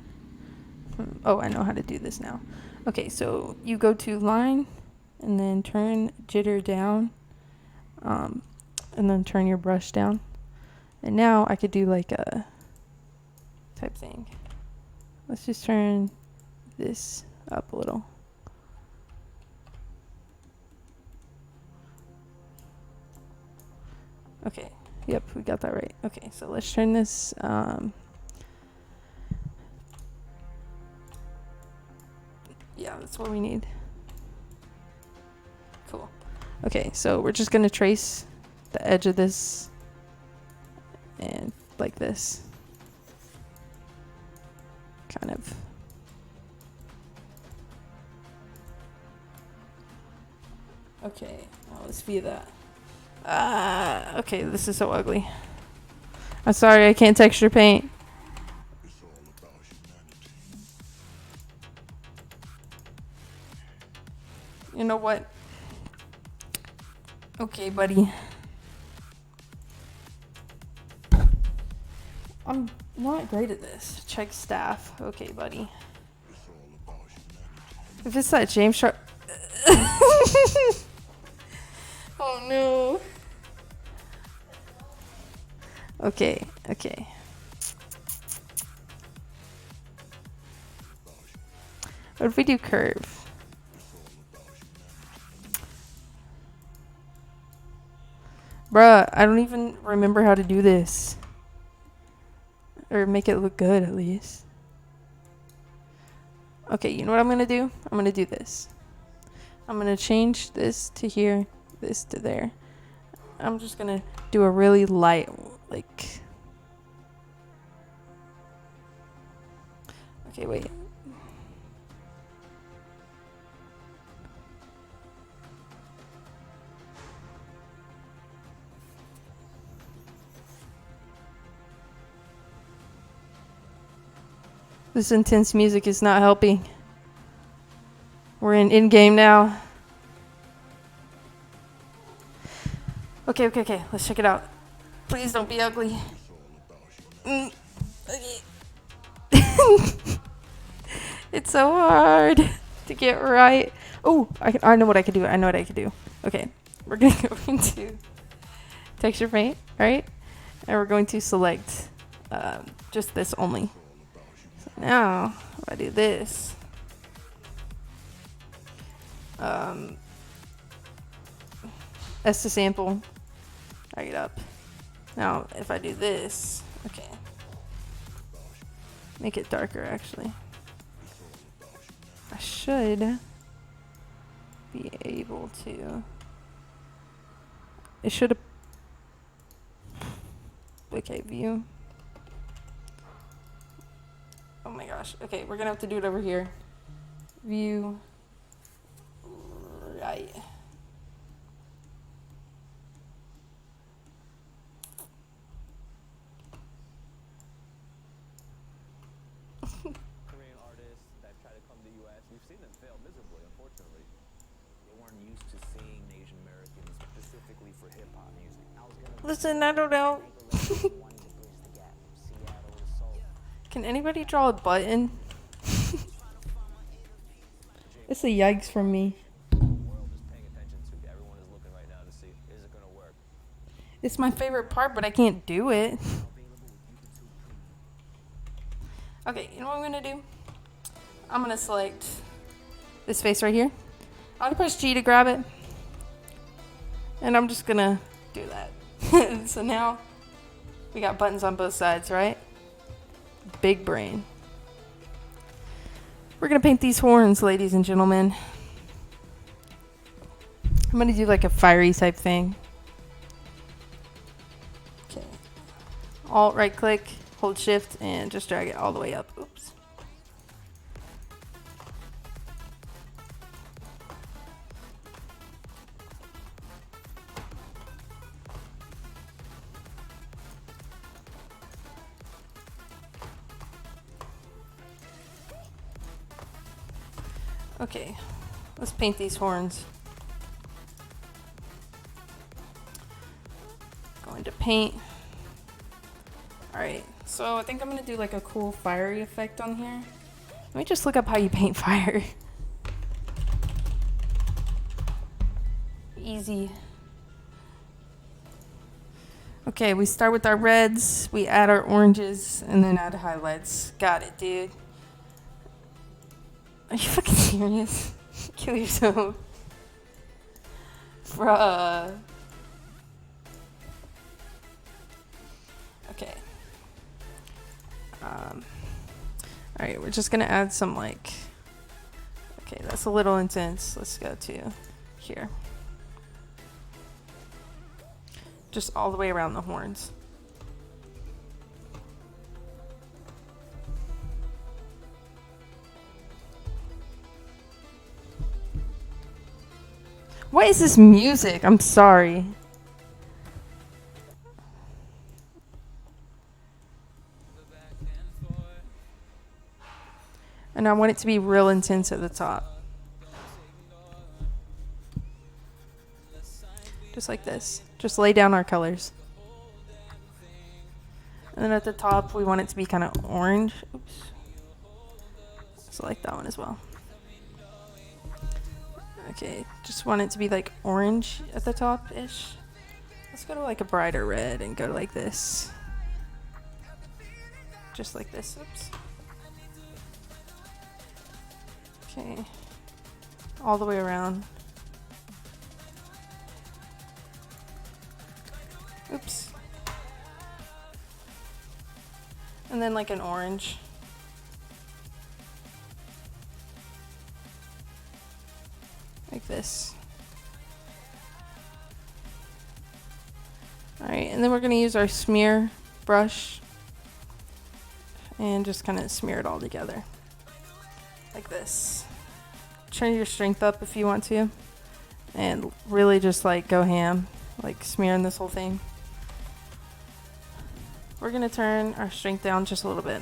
Speaker 1: Oh, I know how to do this now. Okay, so you go to line and then turn jitter down, and then turn your brush down. And now I could do like a type thing. Let's just turn this up a little. Okay. Yep, we got that right. Okay, so let's turn this. Yeah, that's what we need. Cool. Okay, so we're just gonna trace the edge of this and like this. Kind of. Okay, now let's view that. Okay, this is so ugly. I'm sorry, I can't texture paint. You know what? Okay, buddy. I'm not great at this. Check staff. Okay, buddy. If it's that James Sharp. Oh no. Okay, okay. What if we do curve? Bruh, I don't even remember how to do this. Or make it look good, at least. Okay, you know what I'm gonna do? I'm gonna do this. I'm gonna change this to here, this to there. I'm just gonna do a really light, like... Okay, wait. This intense music is not helping. We're in-game now. Okay, okay, okay. Let's check it out. Please don't be ugly. Okay. It's so hard to get right. Oh, I know what I could do. I know what I could do. Okay, we're going to go into texture paint, right? And we're going to select just this only. So now, if I do this, S to sample, drag it up. Now, if I do this, okay, make it darker actually. I should be able to. It should have. Okay, view. Oh my gosh. Okay, we're gonna have to do it over here. View. Right.
Speaker 3: Korean artists that try to come to the U.S. We've seen them fail miserably, unfortunately. They weren't used to seeing Asian Americans specifically for hip hop music.
Speaker 1: Listen, I don't know. Can anybody draw a button? It's a yikes from me.
Speaker 3: The world is paying attention to. Everyone is looking right now to see, is it gonna work?
Speaker 1: It's my favorite part, but I can't do it. Okay, you know what I'm gonna do? I'm gonna select this face right here. I'm gonna press G to grab it. And I'm just gonna do that. So now we got buttons on both sides, right? Big brain. We're gonna paint these horns, ladies and gentlemen. I'm gonna do like a fiery type thing. Okay. Alt right click, hold shift, and just drag it all the way up. Oops. Okay, let's paint these horns. Going to paint. Alright, so I think I'm gonna do like a cool fiery effect on here. Let me just look up how you paint fire. Easy. Okay, we start with our reds, we add our oranges, and then add highlights. Got it, dude. Are you fucking serious? Kill yourself. Bruh. Alright, we're just gonna add some like, okay, that's a little intense. Let's go to here. Just all the way around the horns. What is this music? I'm sorry. And I want it to be real intense at the top. Just like this. Just lay down our colors. And then at the top, we want it to be kind of orange. Oops. Select that one as well. Okay, just want it to be like orange at the top-ish. Let's go to like a brighter red and go like this. Just like this. Oops. Okay. All the way around. Oops. And then like an orange. Like this. Alright, and then we're going to use our smear brush and just kind of smear it all together. Like this. Turn your strength up if you want to. And really just like go ham. Like smearing this whole thing. We're going to turn our strength down just a little bit.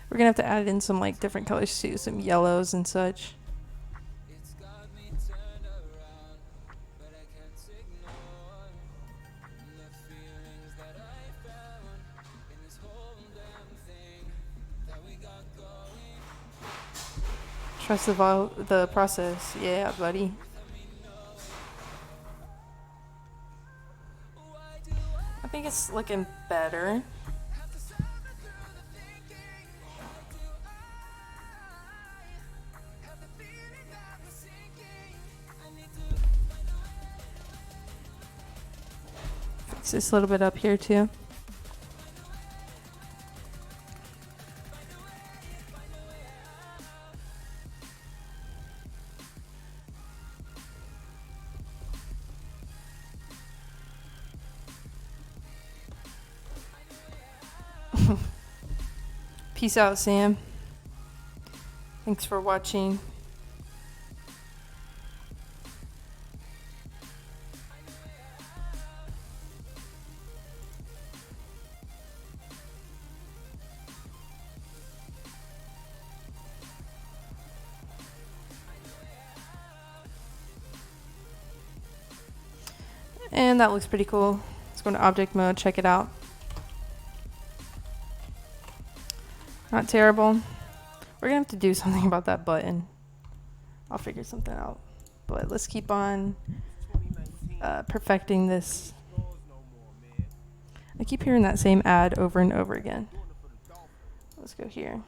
Speaker 1: We're gonna have to add in some like different colors too, some yellows and such. Trust the process. Yeah, buddy. I think it's looking better. Fix this a little bit up here too. Peace out, Sam. Thanks for watching. And that looks pretty cool. Let's go into object mode, check it out. Not terrible. We're gonna have to do something about that button. I'll figure something out. But let's keep on perfecting this. I keep hearing that same ad over and over again. Let's go here.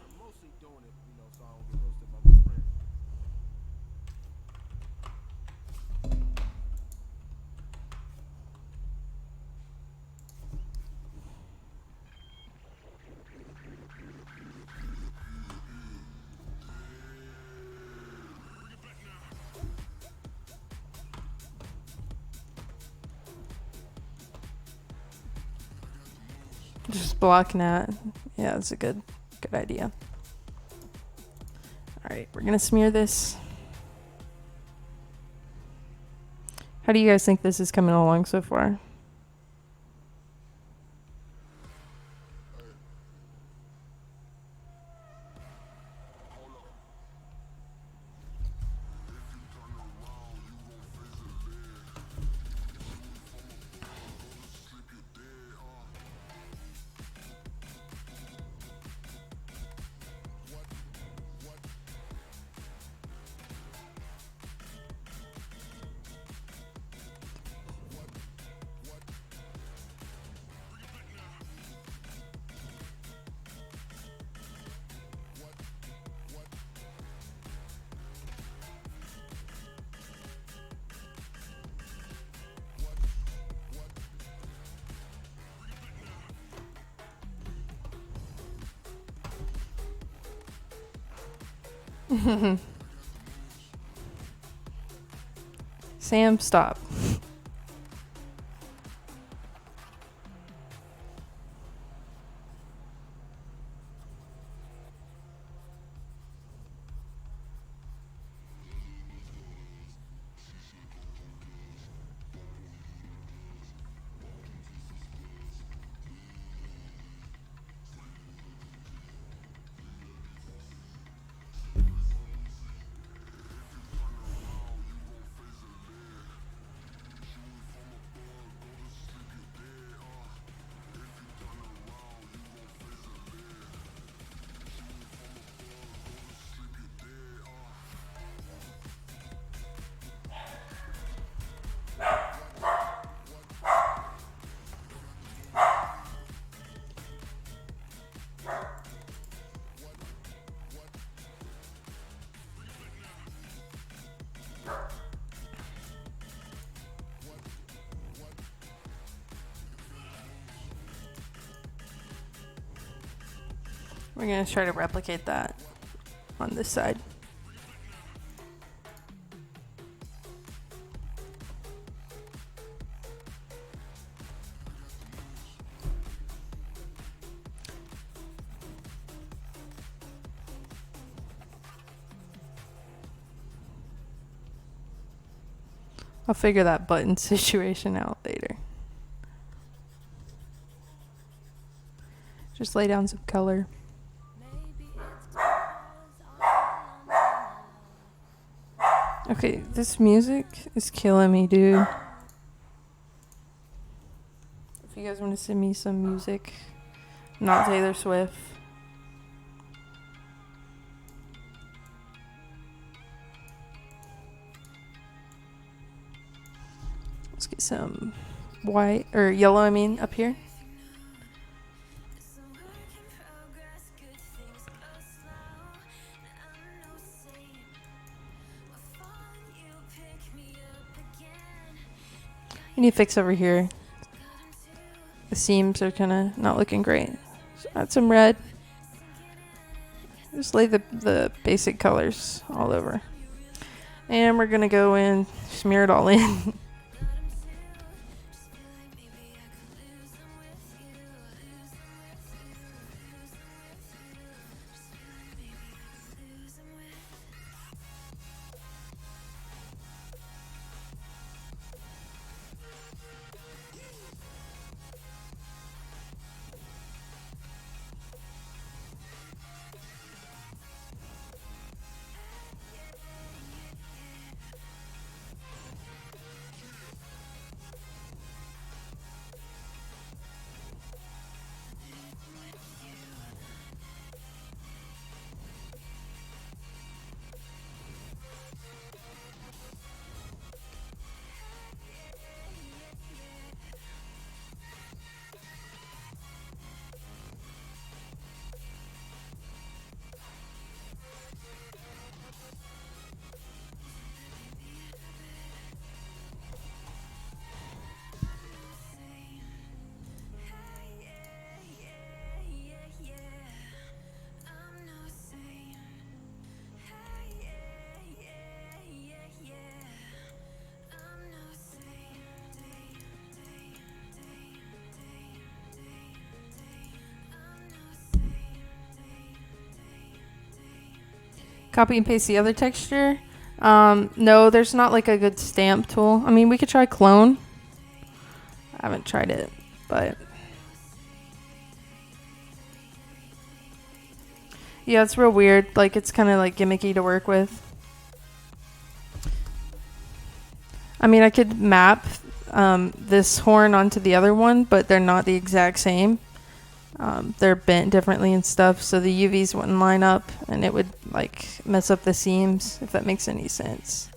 Speaker 1: Just blocking that. Yeah, that's a good idea. Alright, we're gonna smear this. How do you guys think this is coming along so far? Sam, stop. We're going to try to replicate that on this side. I'll figure that button situation out later. Just lay down some color. Okay, this music is killing me, dude. If you guys want to send me some music, not Taylor Swift. Let's get some white, or yellow, I mean, up here. I need to fix over here. The seams are kind of not looking great. So add some red. Just lay the basic colors all over. And we're going to go in, smear it all in. Copy and paste the other texture. No, there's not like a good stamp tool. I mean, we could try clone. I haven't tried it, but yeah, it's real weird. Like, it's kind of like gimmicky to work with. I mean, I could map this horn onto the other one, but they're not the exact same. They're bent differently and stuff, so the UVs wouldn't line up, and it would like mess up the seams, if that makes any sense.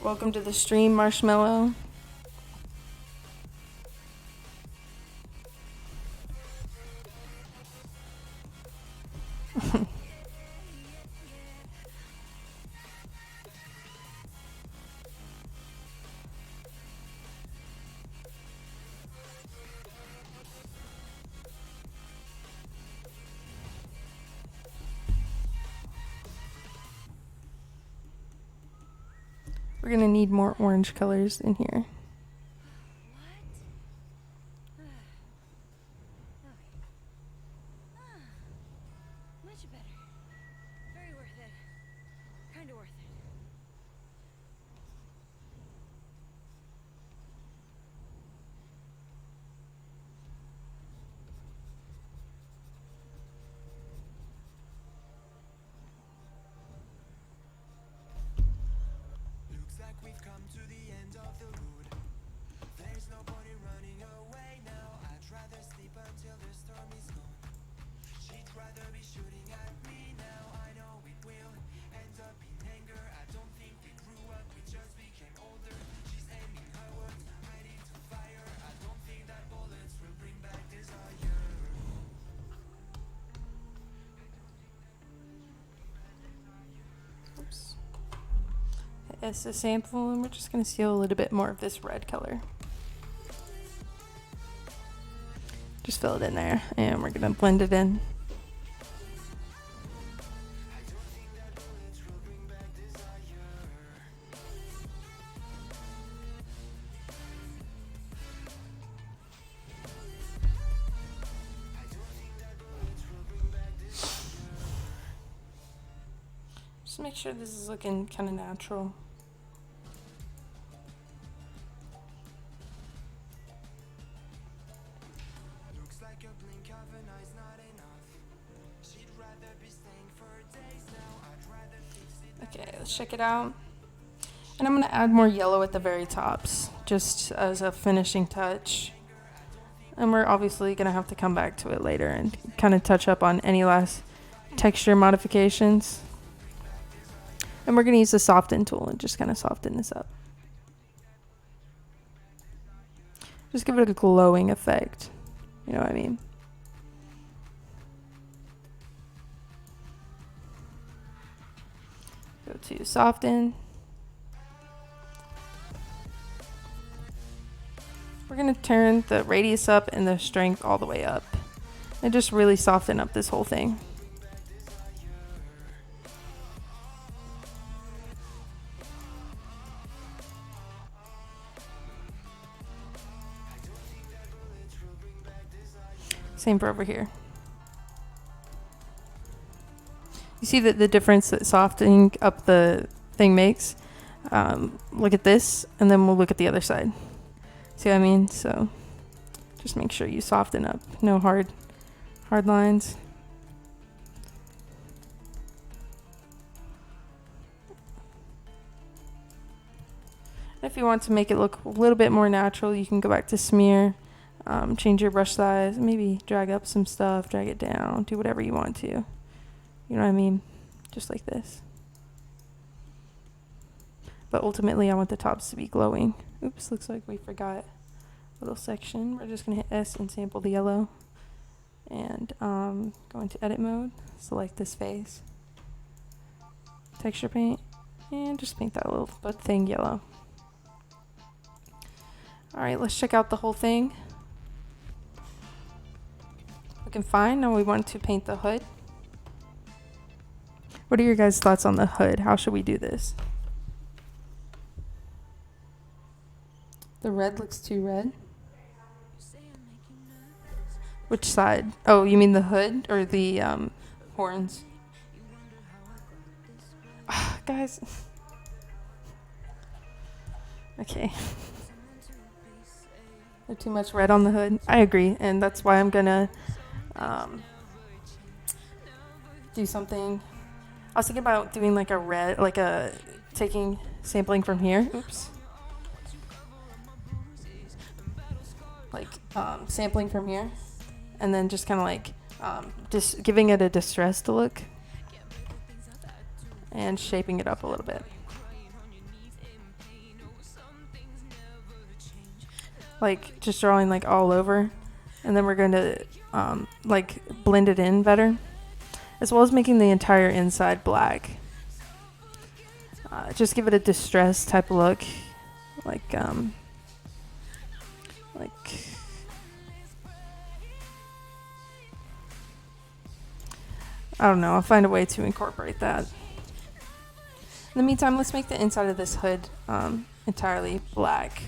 Speaker 1: Welcome to the stream, Marshmallow. We're gonna need more orange colors in here.
Speaker 4: Much better. Very worth it. Kinda worth it.
Speaker 5: Looks like we've come to the end of the road. There's nobody running away now. I'd rather sleep until the storm is gone. She'd rather be shooting at me now. I know it will end up in anger. I don't think we grew up, we just became older. She's aiming her words, ready to fire. I don't think that bullets will bring back desire.
Speaker 1: Oops. It's a sample, and we're just going to seal a little bit more of this red color. Just fill it in there, and we're going to blend it in. Just make sure this is looking kind of natural.
Speaker 5: Looks like a blink of an eye's not enough. She'd rather be staying for days now. I'd rather fix it.
Speaker 1: Okay, let's check it out. And I'm going to add more yellow at the very tops, just as a finishing touch. And we're obviously going to have to come back to it later and kind of touch up on any last texture modifications. And we're going to use the soften tool and just kind of soften this up. Just give it a glowing effect. You know what I mean? Go to soften. We're going to turn the radius up and the strength all the way up. And just really soften up this whole thing. Same for over here. You see the difference that softening up the thing makes? Look at this, and then we'll look at the other side. See what I mean? So just make sure you soften up. No hard lines. If you want to make it look a little bit more natural, you can go back to smear. Change your brush size, maybe drag up some stuff, drag it down, do whatever you want to. You know what I mean? Just like this. But ultimately, I want the tops to be glowing. Oops, looks like we forgot a little section. We're just going to hit S and sample the yellow. And go into edit mode, select this face. Texture paint, and just paint that little thing yellow. Alright, let's check out the whole thing. Looking fine. Now we want to paint the hood. What are your guys' thoughts on the hood? How should we do this? The red looks too red. Which side? Oh, you mean the hood or the horns? Guys. Okay. There's too much red on the hood. I agree, and that's why I'm gonna do something. I was thinking about doing like a red, taking sampling from here. Oops. Like sampling from here, and then just kind of like just giving it a distressed look and shaping it up a little bit. Like just drawing like all over, and then we're going to like blend it in better, as well as making the entire inside black. Just give it a distressed type of look, like I don't know, I'll find a way to incorporate that. In the meantime, let's make the inside of this hood entirely black.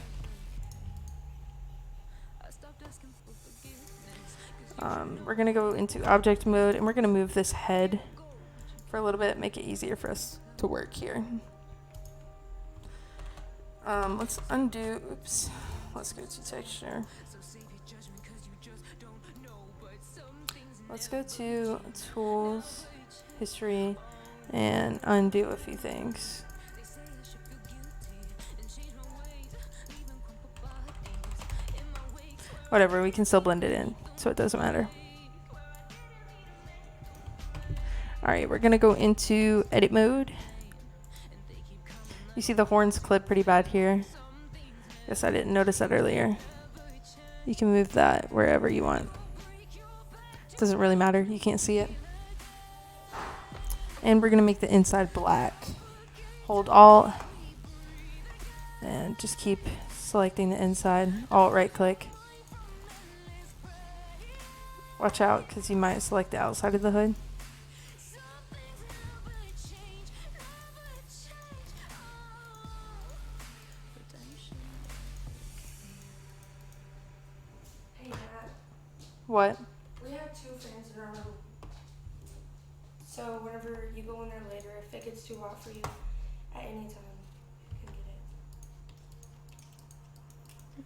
Speaker 1: We're going to go into object mode, and we're going to move this head for a little bit, make it easier for us to work here. Let's undo, oops, let's go to texture. Let's go to tools, history, and undo a few things. Whatever, we can still blend it in, so it doesn't matter. Alright, we're gonna go into edit mode. You see the horns clip pretty bad here. Guess I didn't notice that earlier. You can move that wherever you want. Doesn't really matter, you can't see it. And we're gonna make the inside black. Hold Alt and just keep selecting the inside. Alt right click. Watch out, because you might select the outside of the hood.
Speaker 2: Hey, Matt.
Speaker 1: What?
Speaker 2: We have 2 fans in our room. So whenever you go in there later, if it gets too hot for you, at any time, you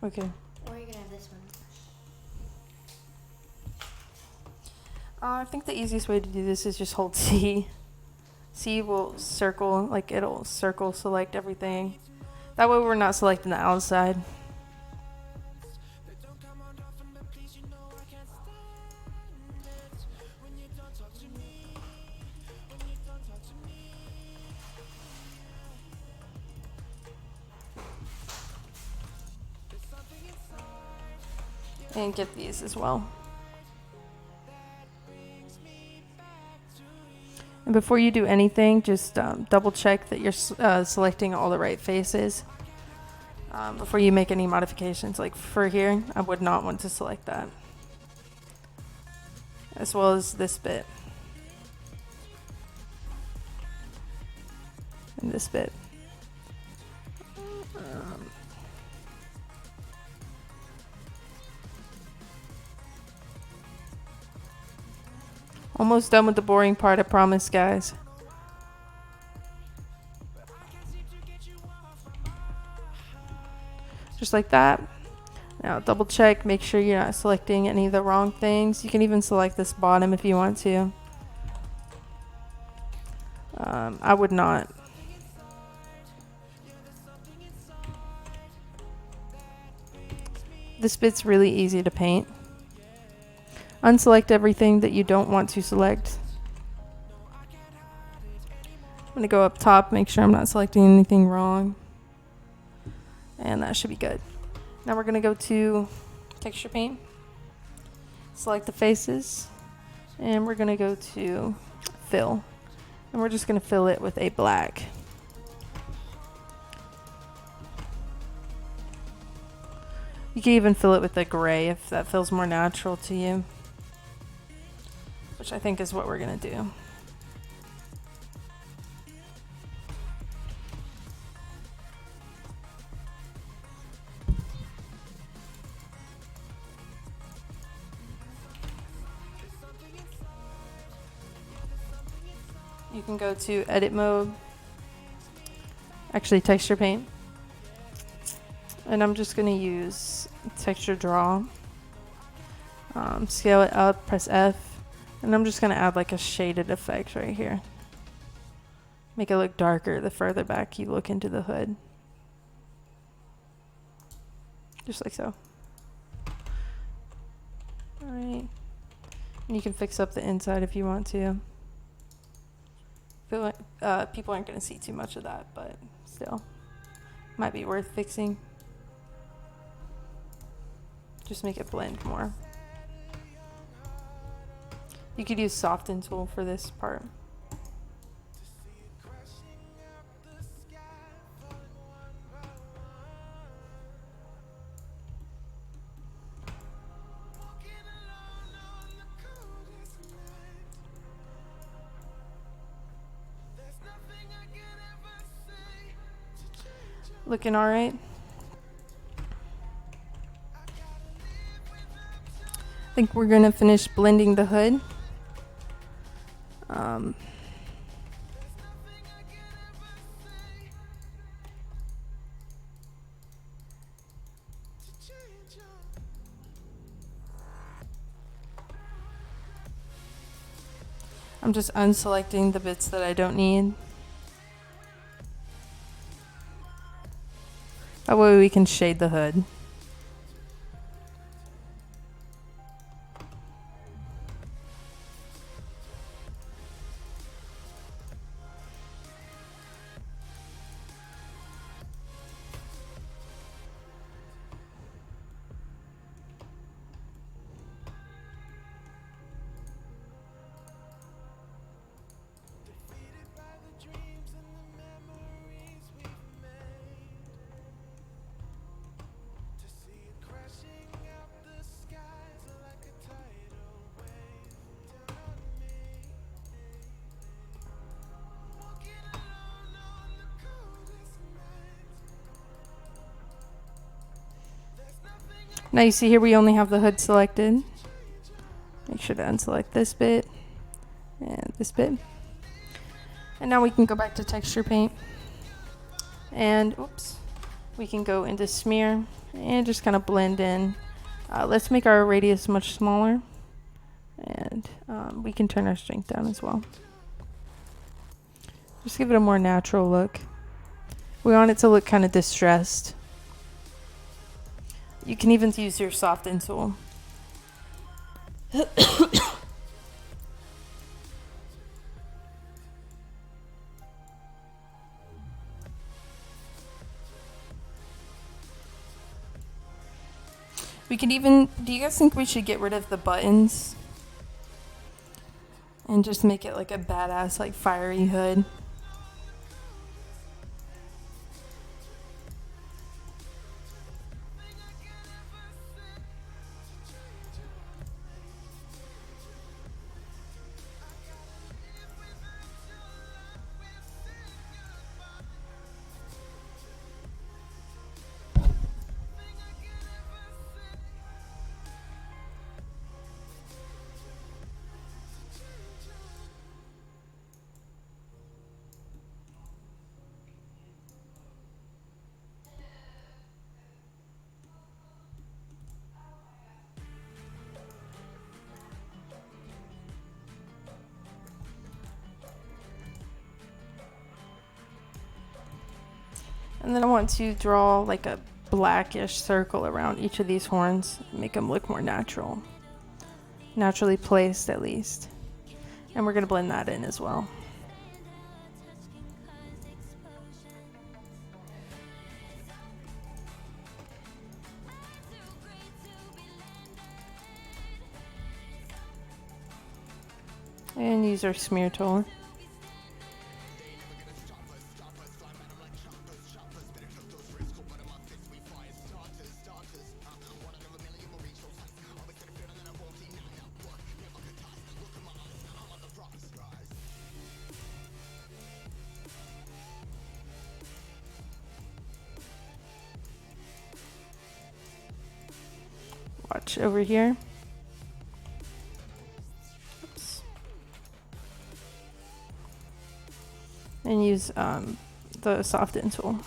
Speaker 2: can get it.
Speaker 1: Okay.
Speaker 6: Or you can have this one.
Speaker 1: I think the easiest way to do this is just hold C. C will circle, like it'll circle select everything. That way we're not selecting the outside. And get these as well. And before you do anything, just double check that you're selecting all the right faces before you make any modifications. Like for here, I would not want to select that. As well as this bit. And this bit. Almost done with the boring part, I promise, guys. Just like that. Now double check, make sure you're not selecting any of the wrong things. You can even select this bottom if you want to. I would not. This bit's really easy to paint. Unselect everything that you don't want to select. I'm going to go up top, make sure I'm not selecting anything wrong. And that should be good. Now we're going to go to texture paint. Select the faces. And we're going to go to fill. And we're just going to fill it with a black. You can even fill it with a gray if that feels more natural to you. Which I think is what we're gonna do. You can go to edit mode, actually texture paint. And I'm just gonna use texture draw. Scale it up, press F. And I'm just going to add like a shaded effect right here. Make it look darker the further back you look into the hood. Just like so. Alright. And you can fix up the inside if you want to. Feel like, people aren't going to see too much of that, but still. Might be worth fixing. Just make it blend more. You could use soften tool for this part. Looking all right. I think we're gonna finish blending the hood. I'm just unselecting the bits that I don't need. That way we can shade the hood. Now you see here we only have the hood selected. Make sure to unselect this bit and this bit. And now we can go back to texture paint. And oops, we can go into smear and just kind of blend in. Let's make our radius much smaller. And we can turn our strength down as well. Just give it a more natural look. We want it to look kind of distressed. You can even use your soften tool. We could even, do you guys think we should get rid of the buttons? And just make it like a badass, like fiery hood? And then I want to draw like a blackish circle around each of these horns, make them look more natural. Naturally placed at least. And we're going to blend that in as well. And use our smear tool. Watch over here. Oops. And use the soften tool.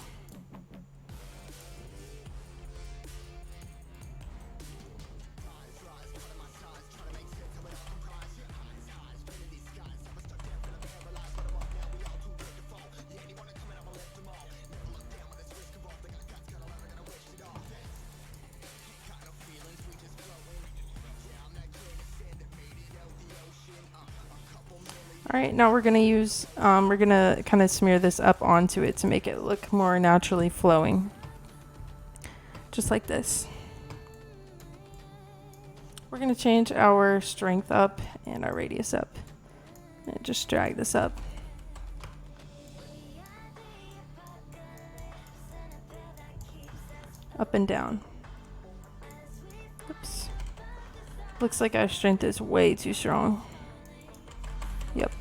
Speaker 1: All right, now we're gonna use, we're gonna kind of smear this up onto it to make it look more naturally flowing. Just like this. We're gonna change our strength up and our radius up. And just drag this up. Up and down. Oops. Looks like our strength is way too strong. Yep.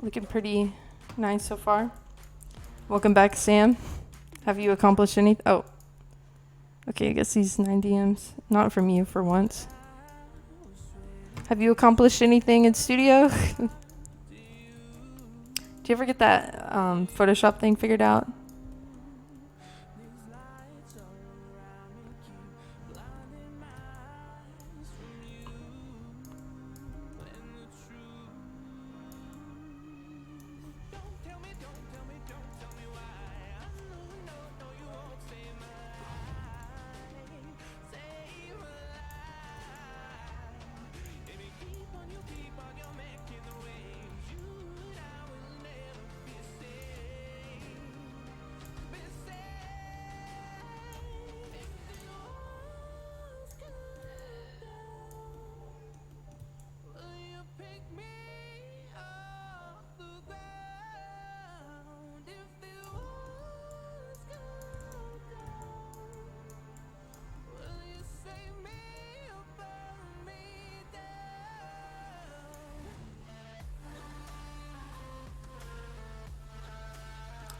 Speaker 1: Looking pretty nice so far. Welcome back, Sam. Have you accomplished anything? Oh. Okay, I guess these 9 DMs. Not from you for once. Have you accomplished anything in studio? Do you ever get that Photoshop thing figured out?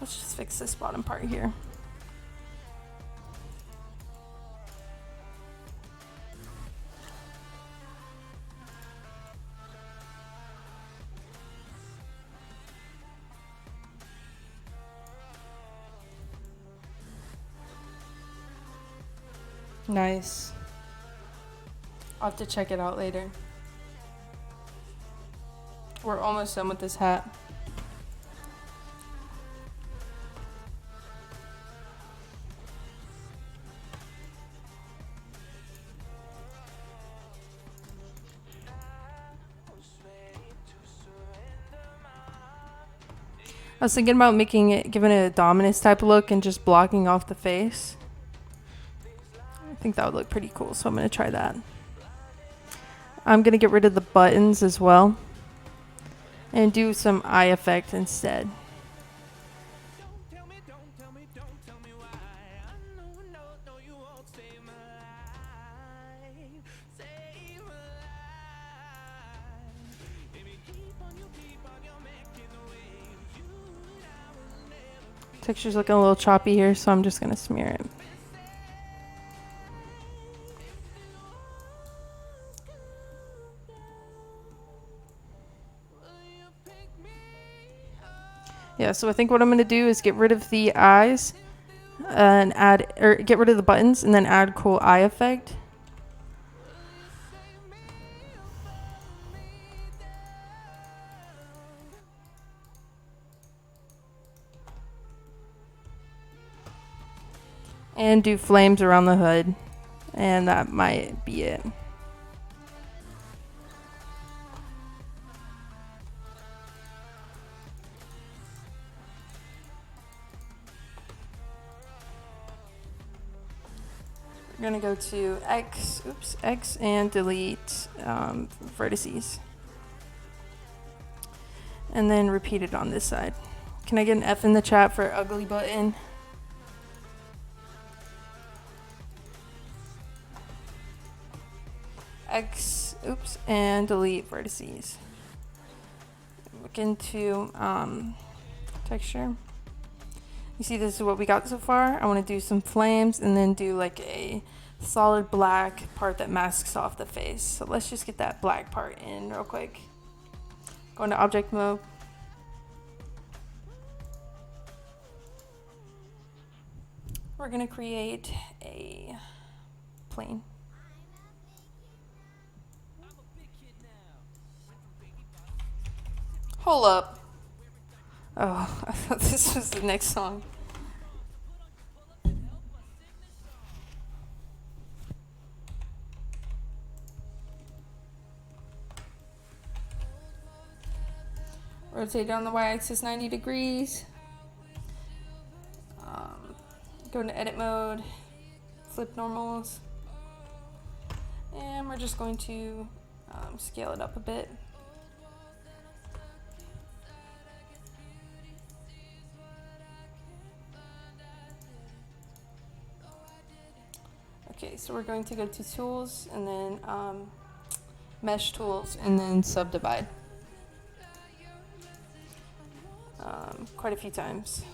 Speaker 1: Let's just fix this bottom part here. Nice. I'll have to check it out later. We're almost done with this hat. I was thinking about giving it a Dominus type look and just blocking off the face. I think that would look pretty cool, so I'm going to try that. I'm going to get rid of the buttons as well and do some eye effect instead. Texture's looking a little choppy here, so I'm just going to smear it. Yeah, so I think what I'm going to do is get rid of the eyes and get rid of the buttons and then add cool eye effect. And do flames around the hood. And that might be it. We're gonna go to X and delete vertices. And then repeat it on this side. Can I get an F in the chat for ugly button? And delete vertices. Look into texture. You see, this is what we got so far. I want to do some flames and then do like a solid black part that masks off the face. So let's just get that black part in real quick. Go into object mode. We're going to create a plane. Hold up. Oh, I thought this was the next song. Rotate down the y-axis 90 degrees. Go into edit mode. Flip normals. And we're just going to scale it up a bit. Okay, so we're going to go to tools and then mesh tools and then subdivide. quite a few times.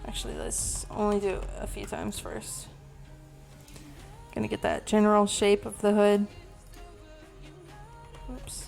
Speaker 1: Actually, let's only do it a few times first. Gonna get that general shape of the hood. Oops.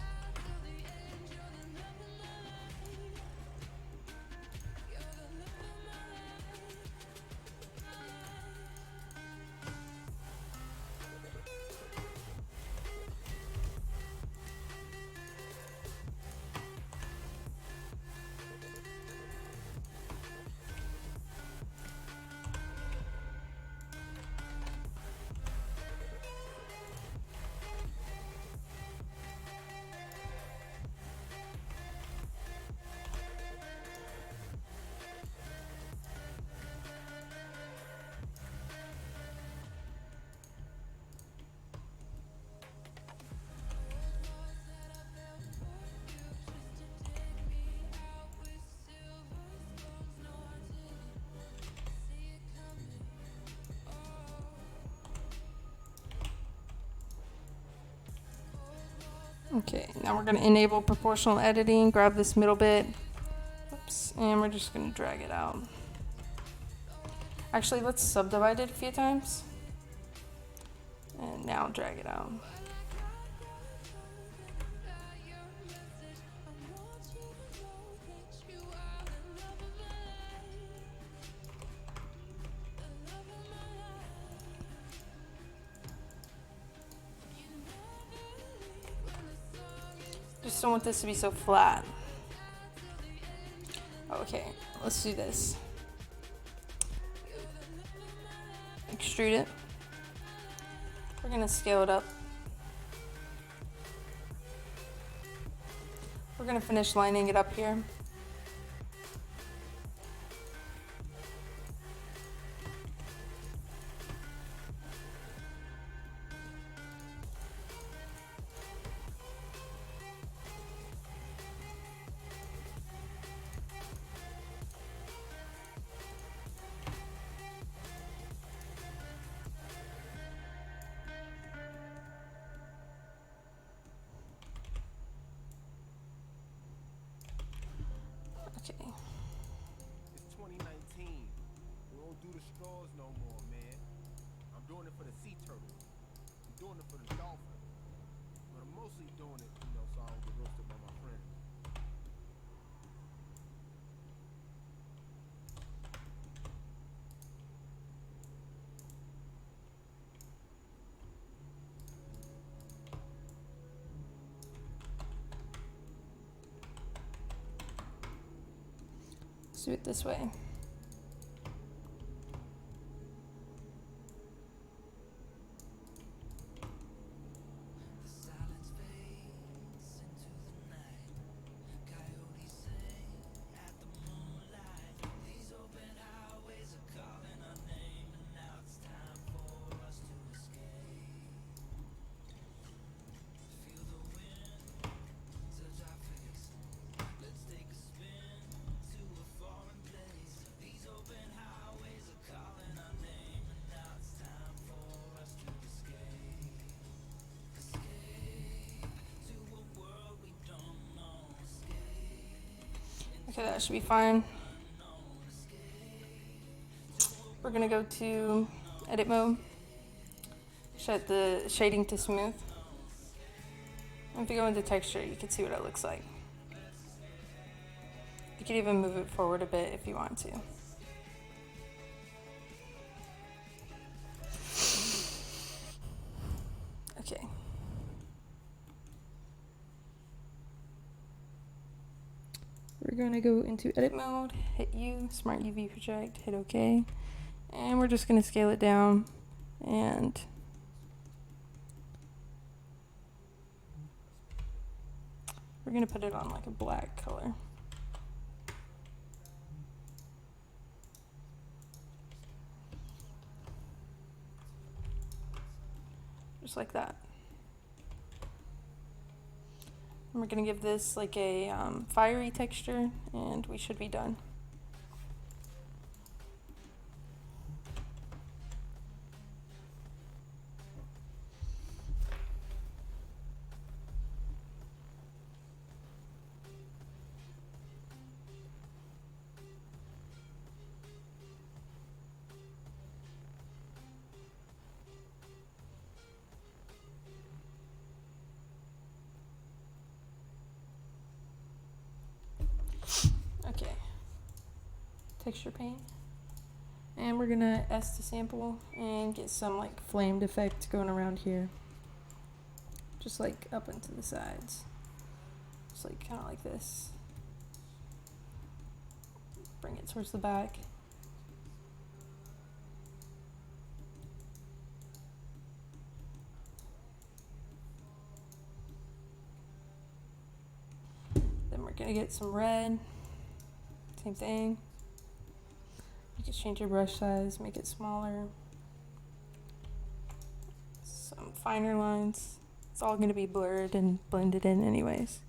Speaker 1: Okay, now we're going to enable proportional editing, grab this middle bit, oops, and we're just going to drag it out. Actually, let's subdivide it a few times, and now drag it out. Just don't want this to be so flat. Okay, let's do this. Extrude it. We're gonna scale it up. We're gonna finish lining it up here. Okay.
Speaker 6: It's 2019. We don't do the straws no more, man. I'm doing it for the sea turtle. I'm doing it for the dolphin. But I'm mostly doing it, so I don't get roasted by my friends.
Speaker 1: Let's do it this way. Okay, that should be fine. We're gonna go to edit mode, set the shading to smooth. And if you go into texture, you can see what it looks like. You can even move it forward a bit if you want to. Okay. We're gonna go into edit mode, hit U, smart UV project, hit OK. And we're just gonna scale it down and we're gonna put it on like a black color. Just like that. And we're gonna give this like a fiery texture and we should be done. texture paint. And we're gonna S to sample and get some like flamed effect going around here. Just like up into the sides. Just like kind of like this. Bring it towards the back. Then we're gonna get some red. Same thing. You can change your brush size, make it smaller. Some finer lines. It's all gonna be blurred and blended in anyways.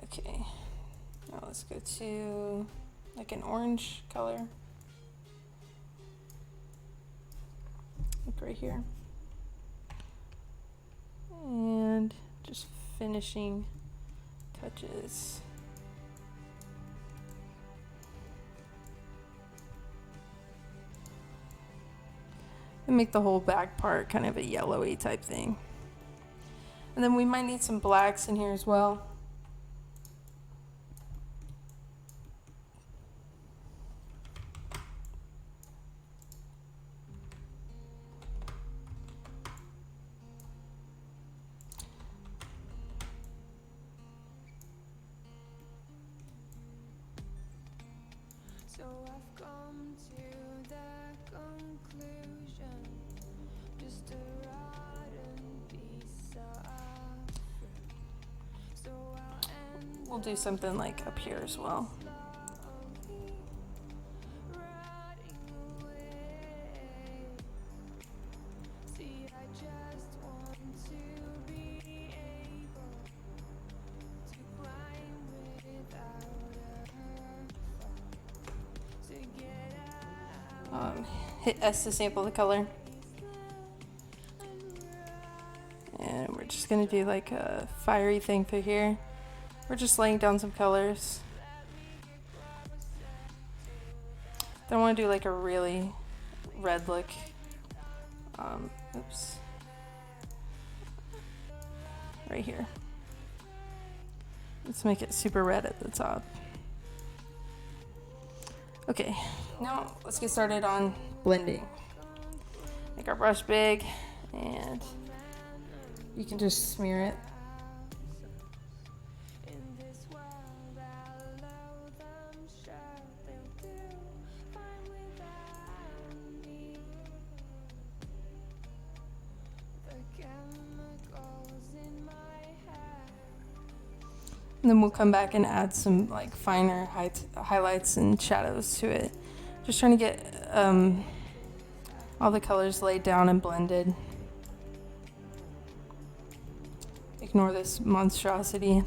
Speaker 1: Okay, now let's go to like an orange color. Like right here. And just finishing touches. And make the whole back part kind of a yellowy type thing. And then we might need some blacks in here as well.
Speaker 5: So I've come to the conclusion, just a rotten piece of fruit. So I'll end
Speaker 1: We'll do something like up here as well.
Speaker 5: slowly rotting away. See, I just want to be able to climb without a fall, to get out.
Speaker 1: Hit S to sample the color. And we're just gonna do like a fiery thing through here. We're just laying down some colors. Then I want to do like a really red look. Oops. Right here. Let's make it super red at the top. Okay, now let's get started on blending. Make our brush big, and you can just smear it.
Speaker 5: In this world, I'll know them, sure they'll do fine without me. The chemicals in my head.
Speaker 1: And then we'll come back and add some like finer highlights and shadows to it. Just trying to get all the colors laid down and blended. Ignore this monstrosity.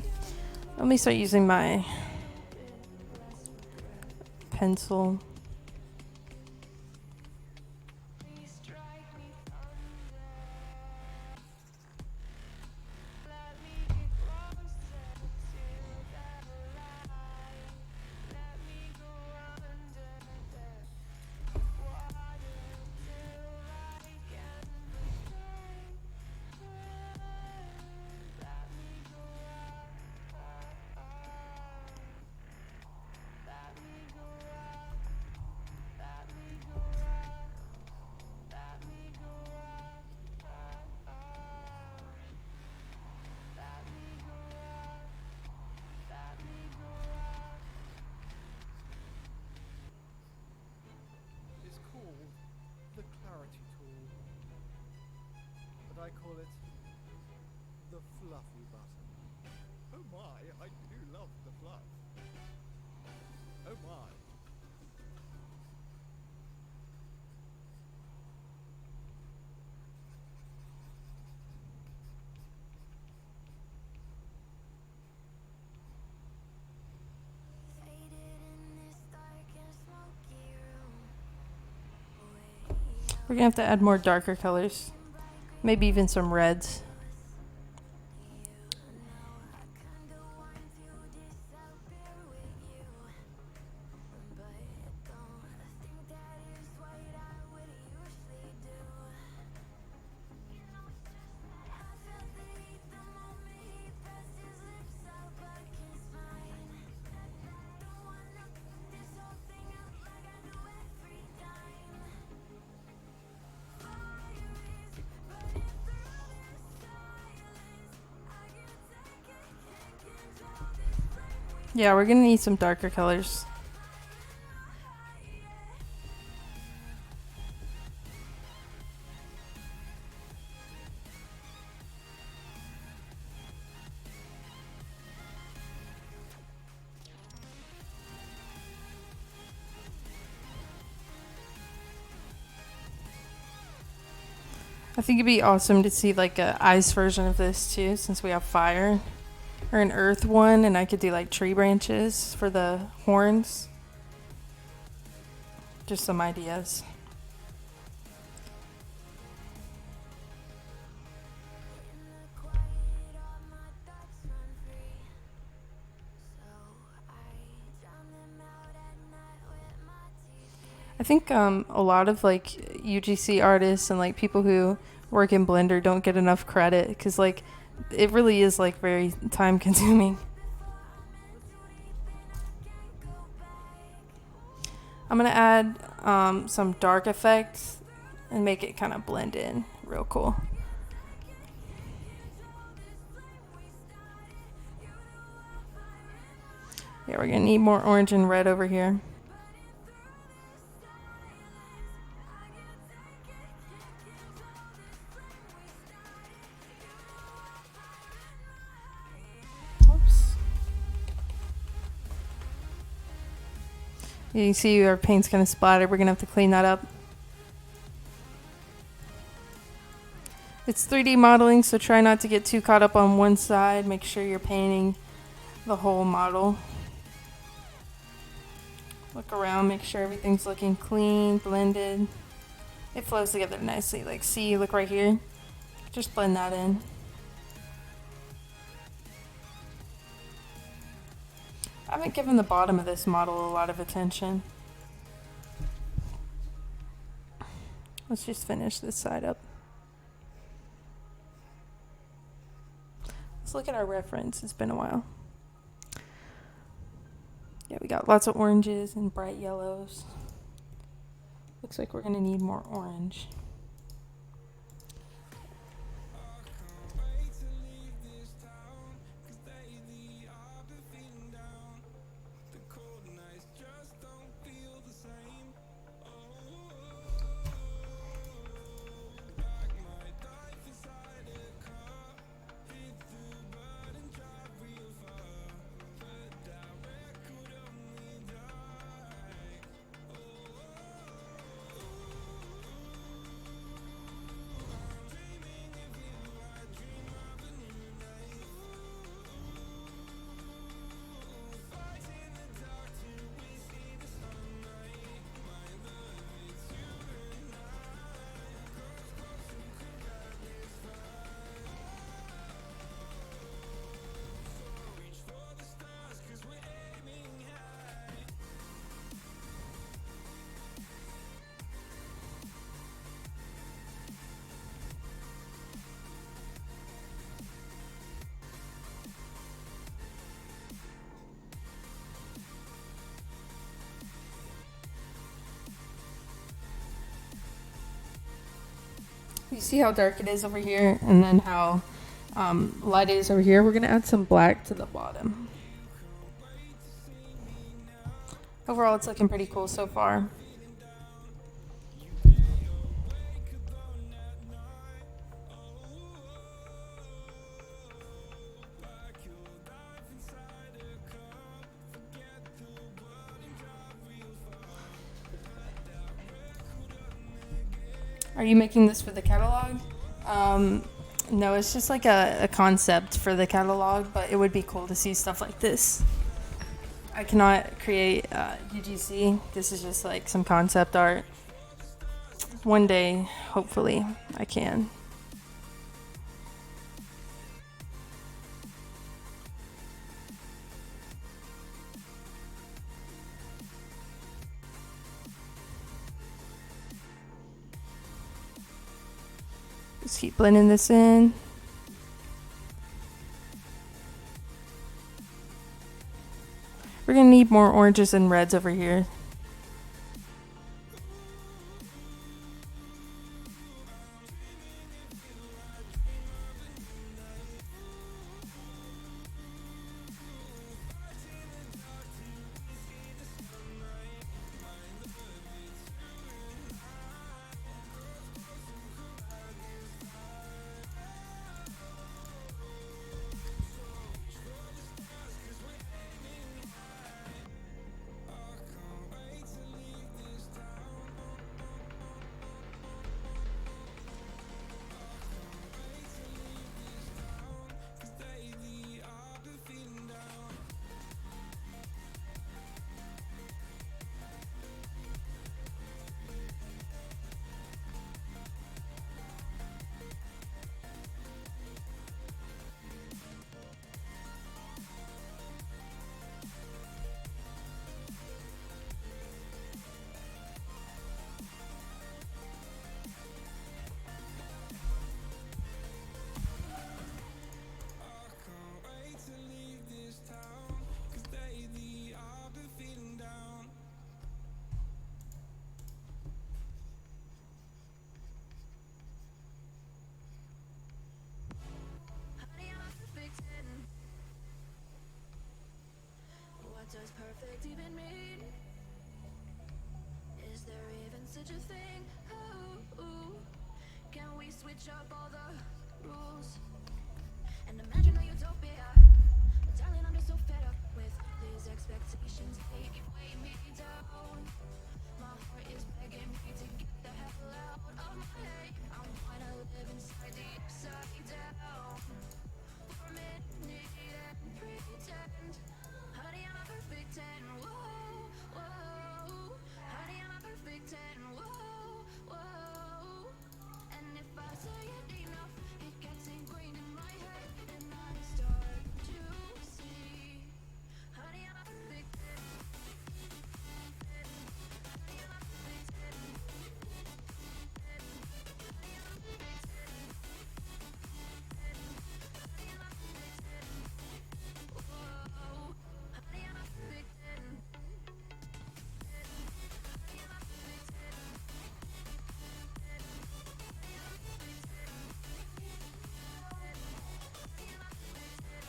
Speaker 1: Let me start using my pencil.
Speaker 5: Please strike me thunder. Let me get closer to the light. Let me go under the water till I can breathe. Let me go up. Let me go up. Let me go up. Let me go up. Let me go up. Let me go up.
Speaker 6: It's called the clarity tool, but I call it the fluffy button. Oh my, I do love the fluff. Oh my.
Speaker 5: Faded in this dark and smoky room.
Speaker 1: We're gonna have to add more darker colors. Maybe even some reds. Yeah, we're gonna need some darker colors. I think it'd be awesome to see like a ice version of this too, since we have fire, or an earth one, and I could do like tree branches for the horns. Just some ideas. I think a lot of like UGC artists and like people who work in Blender don't get enough credit because like it really is like very time consuming. I'm gonna add some dark effects and make it kind of blend in real cool. Yeah, we're gonna need more orange and red over here. Oops. Yeah, you see our paint's kind of splattered. We're gonna have to clean that up. It's 3D modeling, so try not to get too caught up on one side. Make sure you're painting the whole model. Look around, make sure everything's looking clean, blended. It flows together nicely. Like, see, look right here. Just blend that in. I haven't given the bottom of this model a lot of attention. Let's just finish this side up. Let's look at our reference. It's been a while. Yeah, we got lots of oranges and bright yellows. Looks like we're gonna need more orange. You see how dark it is over here, and then how light it is over here? We're gonna add some black to the bottom. Overall, it's looking pretty cool so far. Are you making this for the catalog? No, it's just like a concept for the catalog, but it would be cool to see stuff like this. I cannot create UGC. This is just like some concept art. One day, hopefully, I can. Just keep blending this in. We're gonna need more oranges and reds over here.
Speaker 4: does perfect even mean? Is there even such a thing? Ooh, can we switch up all the rules and imagine a utopia? Darling, I'm just so fed up with these expectations. They keep weighing me down. My heart is begging me to get the hell out of my head. I wanna live inside the upside down for a minute and pretend. Honey, I'm a perfect 10. Whoa, whoa. Honey, I'm a perfect 10. Whoa, whoa. And if I say it enough, it gets ingrained in my head, and I start to see. Honey, I'm a perfect 10. Honey, I'm a perfect 10. Honey, I'm a perfect 10. Honey, I'm a perfect 10. Whoa. Honey, I'm a perfect 10. Honey, I'm a perfect 10.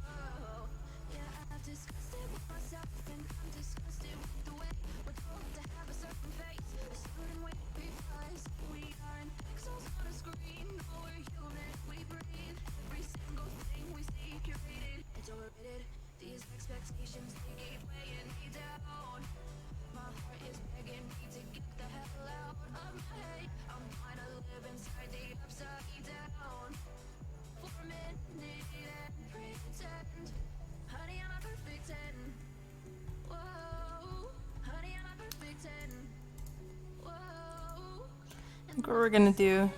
Speaker 4: Oh, yeah, I've discussed it with myself, and I'm disgusted with the way we're told to have a certain face, a certain way, because we aren't pixels on a screen. No, we're human, we breathe. Every single thing we see curated, it's overrated. These expectations, they keep weighing me down. My heart is begging me to get the hell out of my head. I'm trying to live inside the upside down for a minute and pretend. Honey, I'm a perfect 10. Whoa. Honey, I'm a perfect 10. Whoa.
Speaker 1: I think what we're gonna do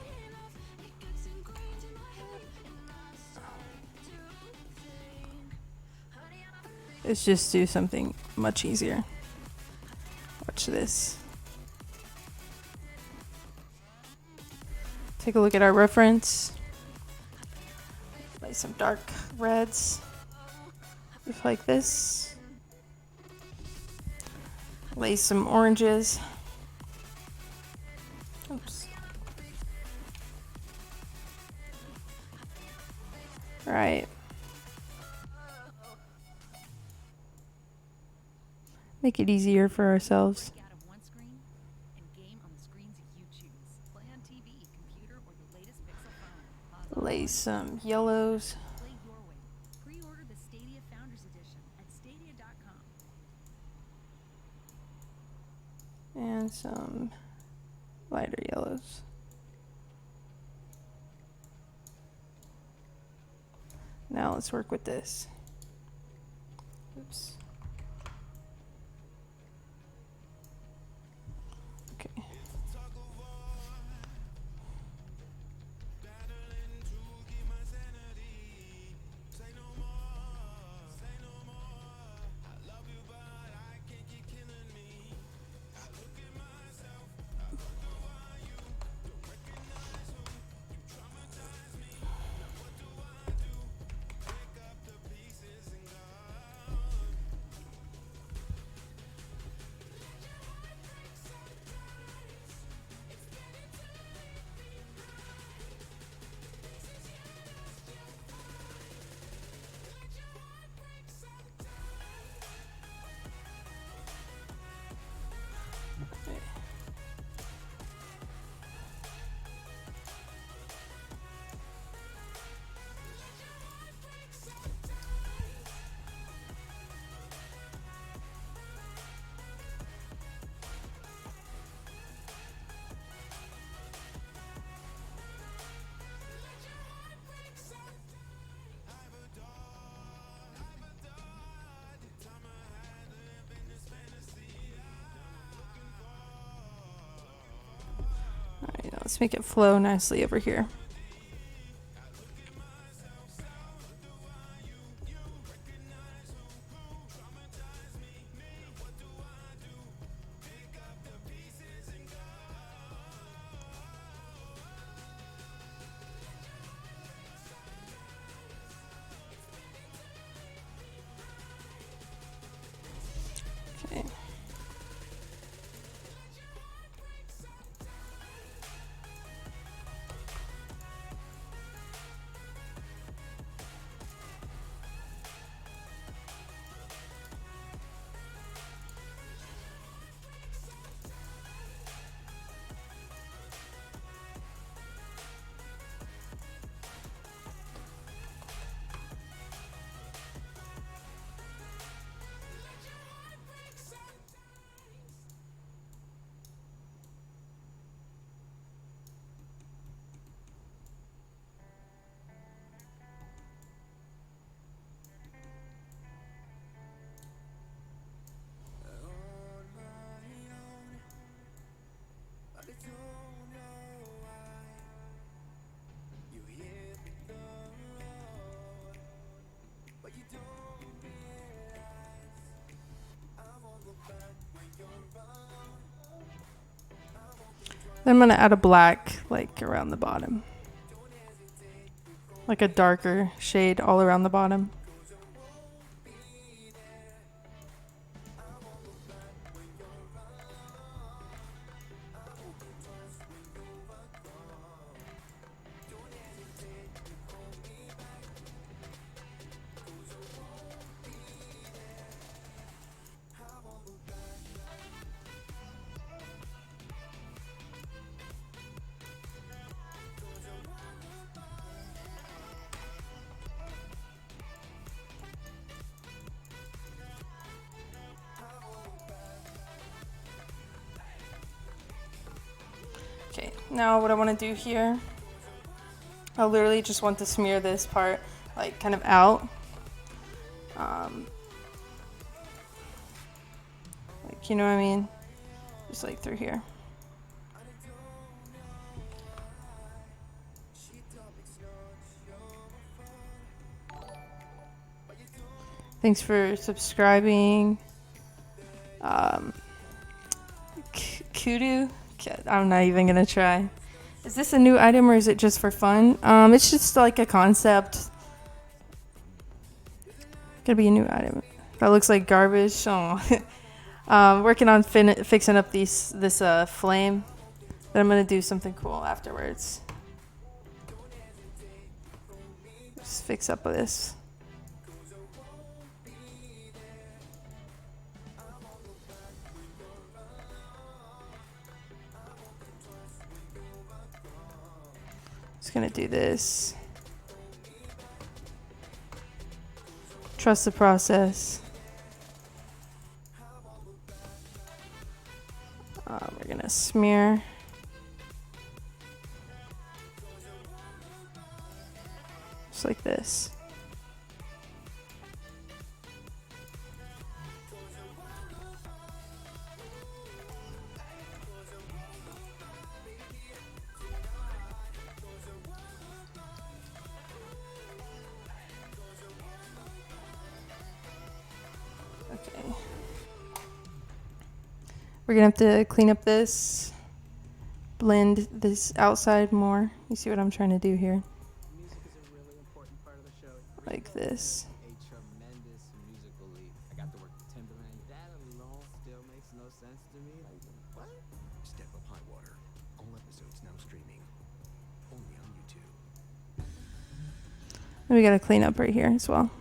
Speaker 4: It gets ingrained in my head, and I start to think. Honey, I'm a perfect
Speaker 1: is just do something much easier. Watch this. Take a look at our reference. Lay some dark reds, just like this. Lay some oranges. Oops. Right. Make it easier for ourselves.
Speaker 7: Break out of one screen and game on the screens you choose. Play on TV, computer, or the latest Pixel phone. Pause
Speaker 1: Lay
Speaker 7: on
Speaker 1: some yellows
Speaker 7: Play your way. Pre-order the Stadia Founders Edition at stadia.com.
Speaker 1: and some lighter yellows. Now let's work with this. Oops. Okay. Alright, now let's make it flow nicely over here. Okay. Then I'm gonna add a black like around the bottom, like a darker shade all around the bottom. Okay, now what I want to do here, I literally just want to smear this part like kind of out. Like, you know what I mean? Just like through here. Thanks for subscribing. Kudu? I'm not even gonna try. Is this a new item or is it just for fun? It's just like a concept. Gonna be a new item. That looks like garbage. Oh. Working on fixing up this flame. Then I'm gonna do something cool afterwards. Just fix up this. Just gonna do this. Trust the process. We're gonna smear. Just like this. Okay. We're gonna have to clean up this, blend this outside more. You see what I'm trying to do here?
Speaker 3: Music is a really important part of the show.
Speaker 1: Like this.
Speaker 3: A tremendous musical lead. I got to work with Timberland. That alone still makes no sense to me. Like, what?
Speaker 5: Step Up High Water. All episodes now streaming. Only on YouTube.
Speaker 1: And we gotta clean up right here as well.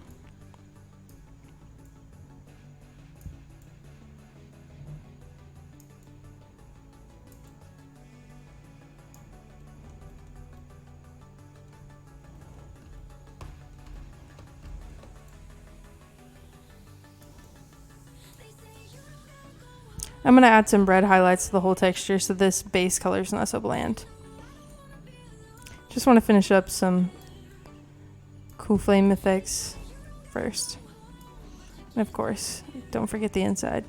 Speaker 1: I'm gonna add some red highlights to the whole texture so this base color is not so bland. Just want to finish up some cool flame effects first. And of course, don't forget the inside.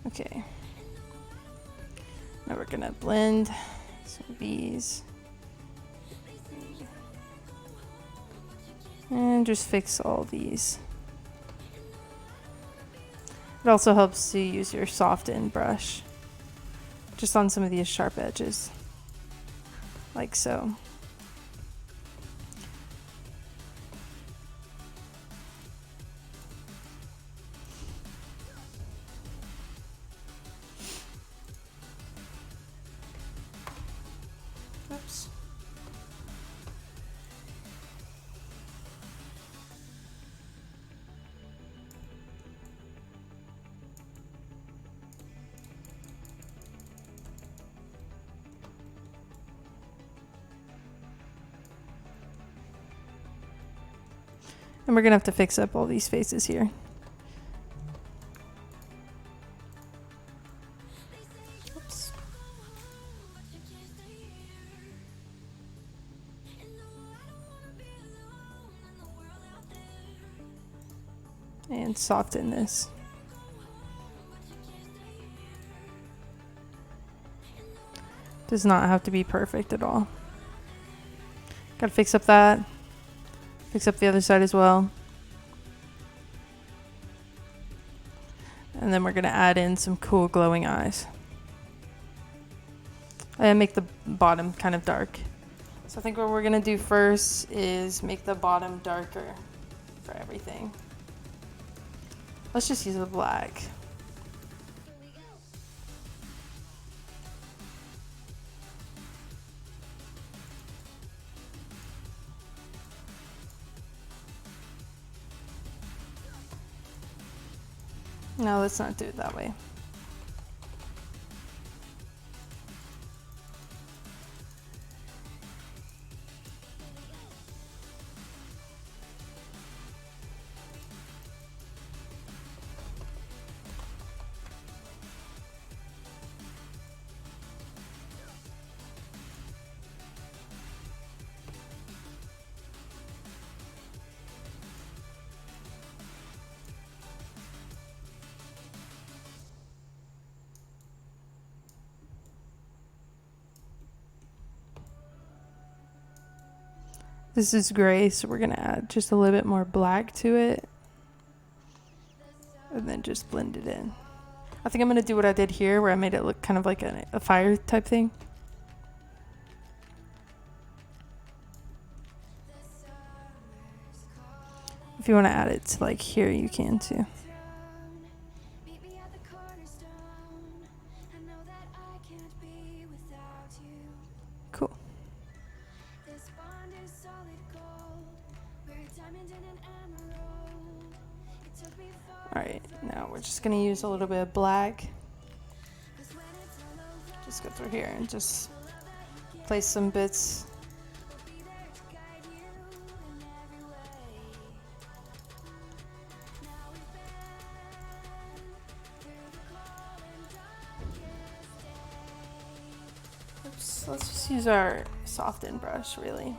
Speaker 1: Okay. Now we're gonna blend some of these. And just fix all these. It also helps to use your soften brush just on some of these sharp edges, like so. Oops. And we're gonna have to fix up all these faces here. Oops. And soften this. Does not have to be perfect at all. Gotta fix up that. Fix up the other side as well. And then we're gonna add in some cool glowing eyes. And make the bottom kind of dark. So I think what we're gonna do first is make the bottom darker for everything. Let's just use the black. No, let's not do it that way. This is gray, so we're gonna add just a little bit more black to it. And then just blend it in. I think I'm gonna do what I did here, where I made it look kind of like a fire type thing. If you wanna add it to like here, you can too. Cool. Alright, now we're just gonna use a little bit of black. Just go through here and just place some bits. Oops, let's just use our soften brush, really.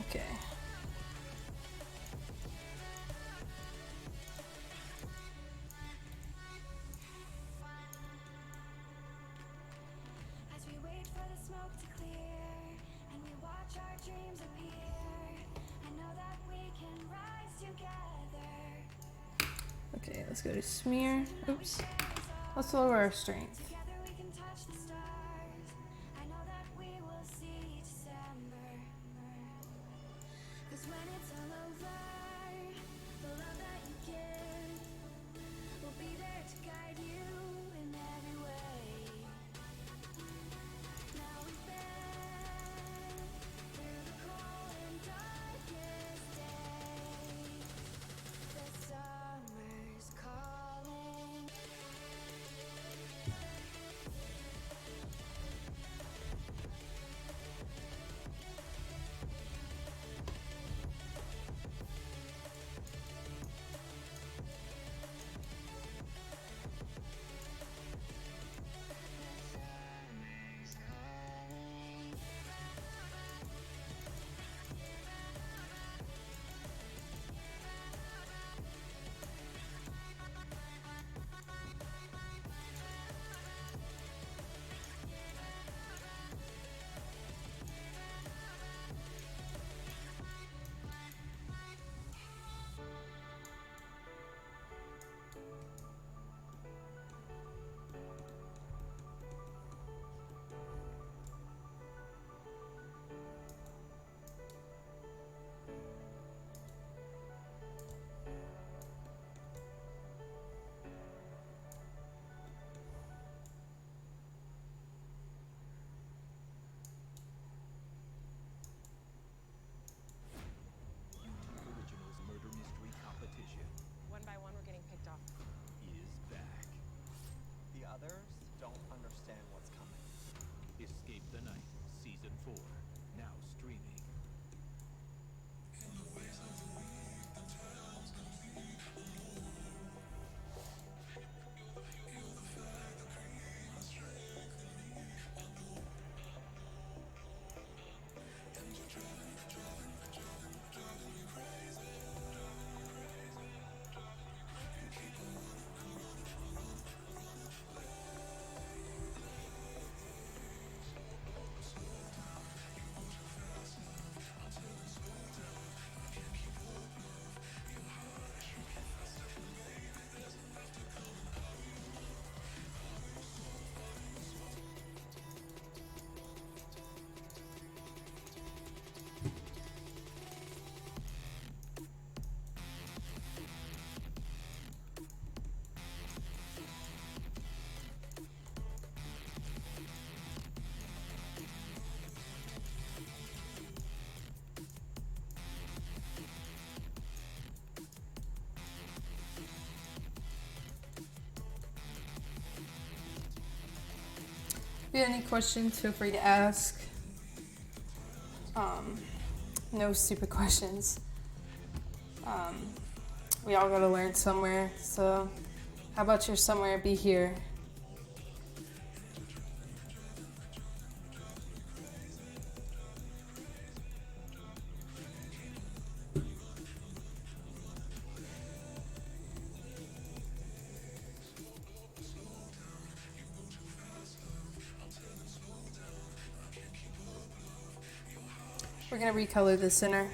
Speaker 1: Okay.
Speaker 4: As we wait for the smoke to clear and we watch our dreams appear, I know that we can rise together.
Speaker 1: Okay, let's go to smear. Oops. Let's lower our strength.
Speaker 4: Together we can touch the stars. I know that we will see December. 'Cause when it's all over, the love that you give will be there to guide you in every way. Now we've been through the cold and darkest days. The summer's calling.
Speaker 3: don't understand what's coming.
Speaker 8: Escape the Night, Season 4, now streaming.
Speaker 1: If you have any questions, feel free to ask. No stupid questions. We all gotta learn somewhere, so how about your somewhere be here? We're gonna recolor the center.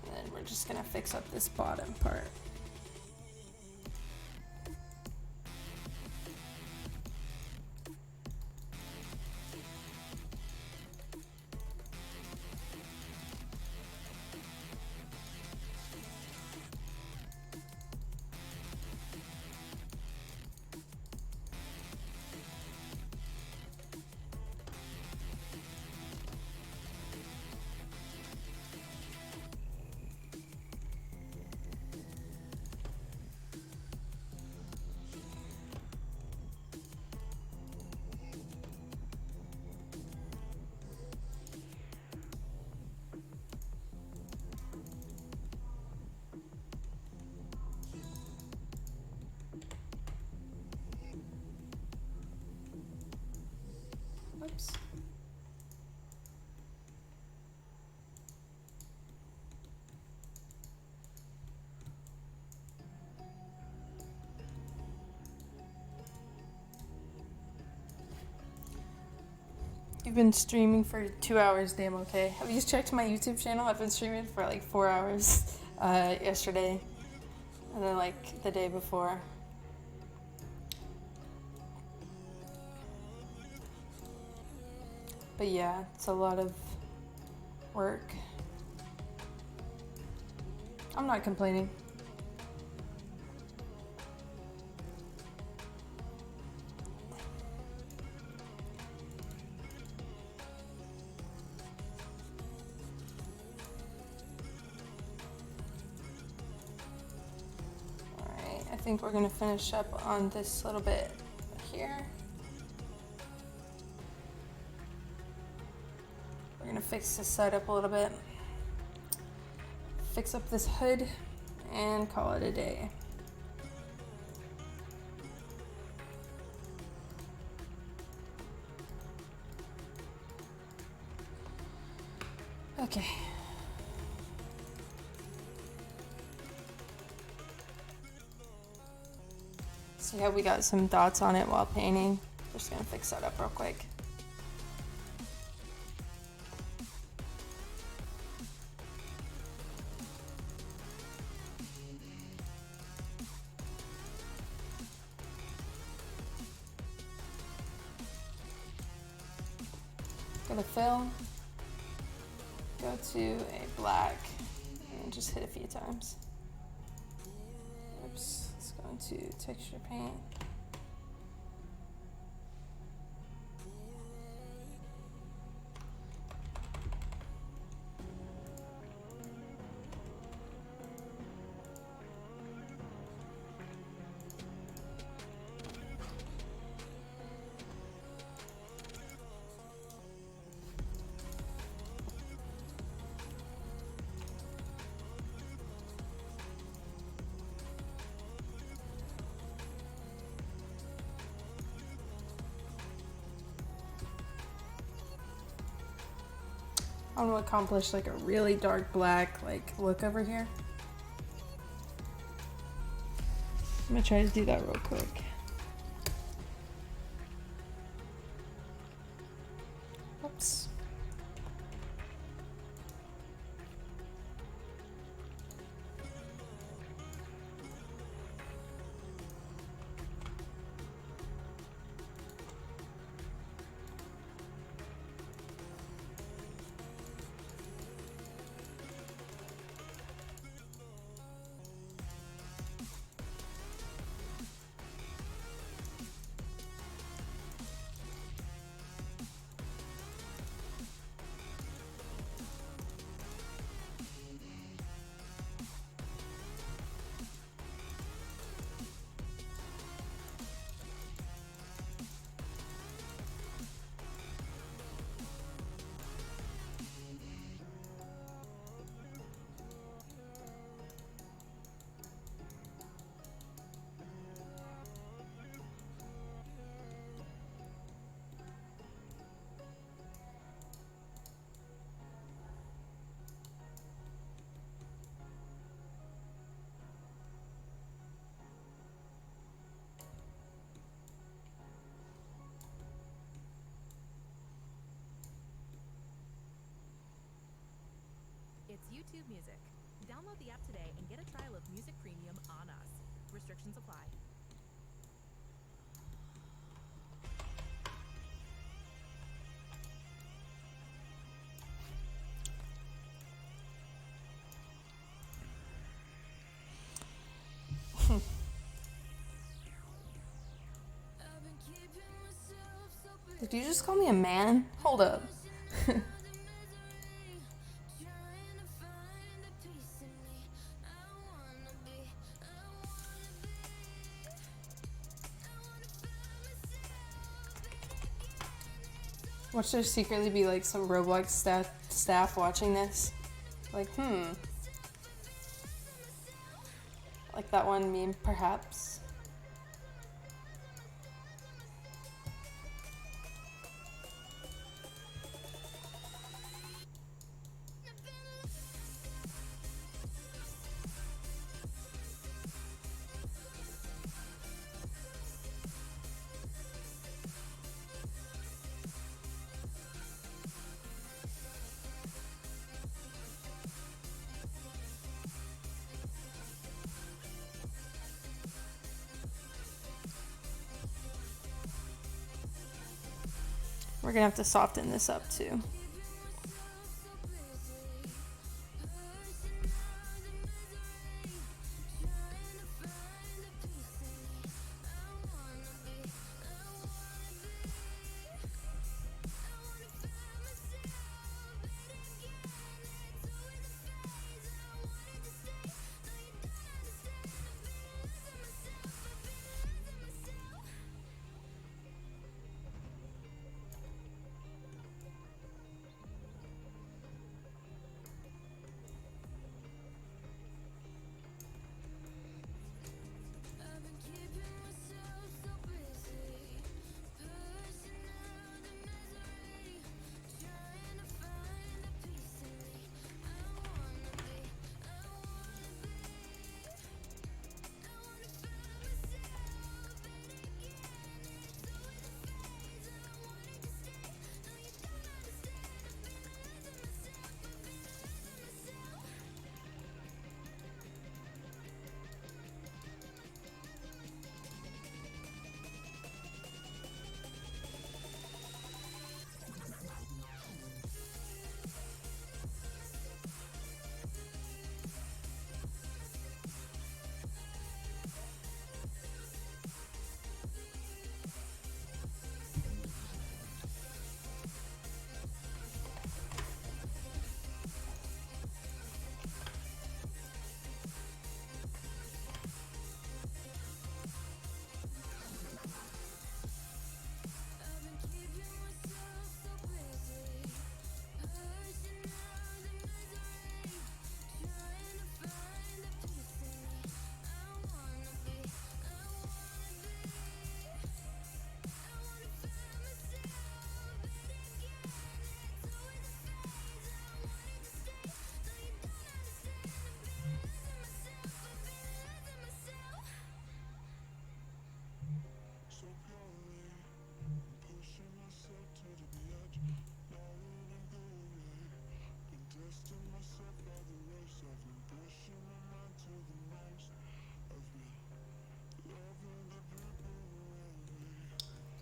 Speaker 1: And then we're just gonna fix up this bottom part. Oops. You've been streaming for 2 hours, damn okay. Have you checked my YouTube channel? I've been streaming for like 4 hours yesterday, and then like the day before. But yeah, it's a lot of work. I'm not complaining. Alright, I think we're gonna finish up on this little bit here. We're gonna fix this side up a little bit. Fix up this hood and call it a day. Okay. See how we got some dots on it while painting? Just gonna fix that up real quick. Go to fill, go to a black, and just hit a few times. Oops, let's go into texture paint. I want to accomplish like a really dark black like look over here. I'm gonna try to do that real quick. Oops.
Speaker 7: It's YouTube Music. Download the app today and get a trial of Music Premium on us. Restrictions apply.
Speaker 1: Did you just call me a man? Hold up. Watch there secretly be like some Roblox staff watching this. Like, like that one meme, perhaps. We're gonna have to soften this up too.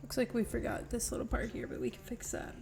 Speaker 1: Looks like we forgot this little part here, but we can fix that.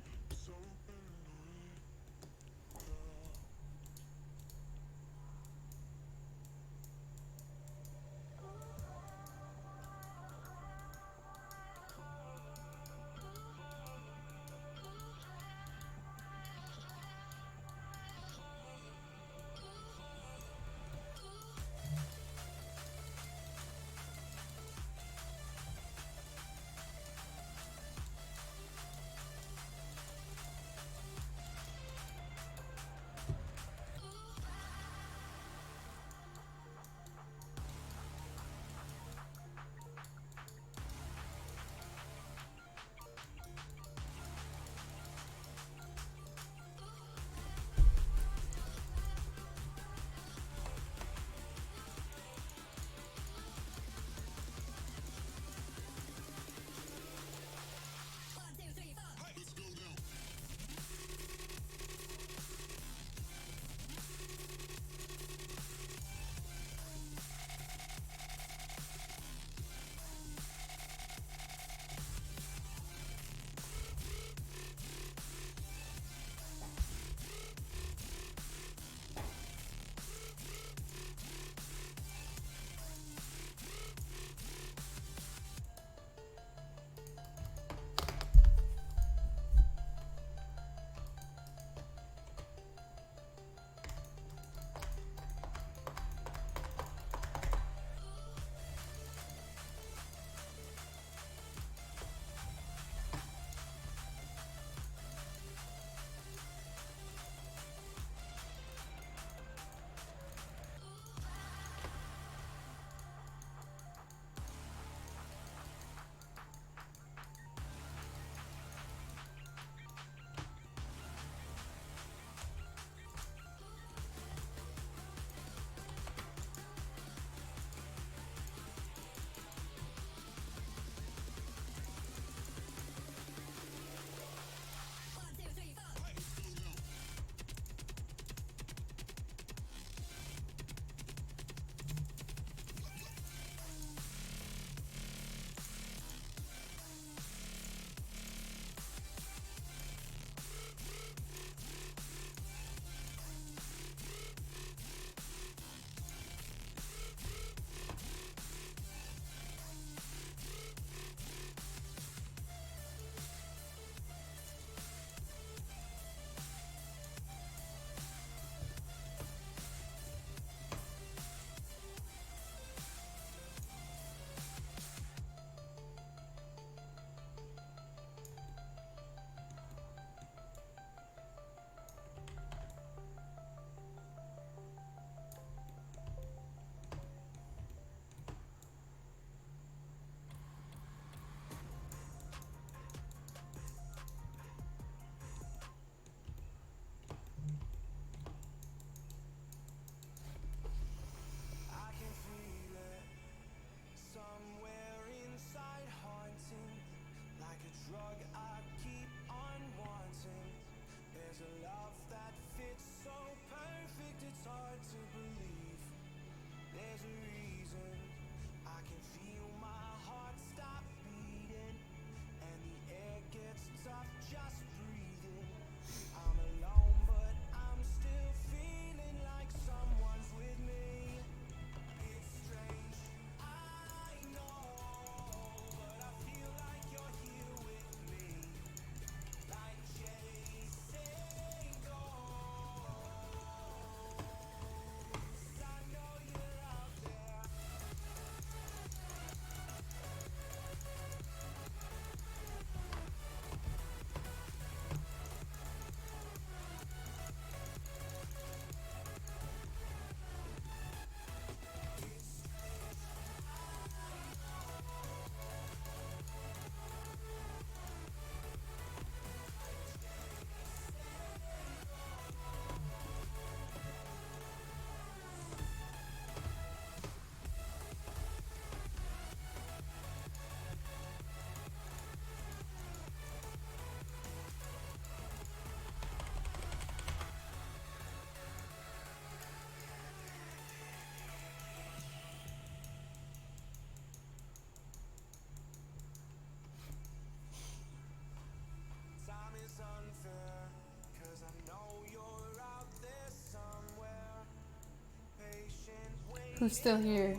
Speaker 1: Who's still here?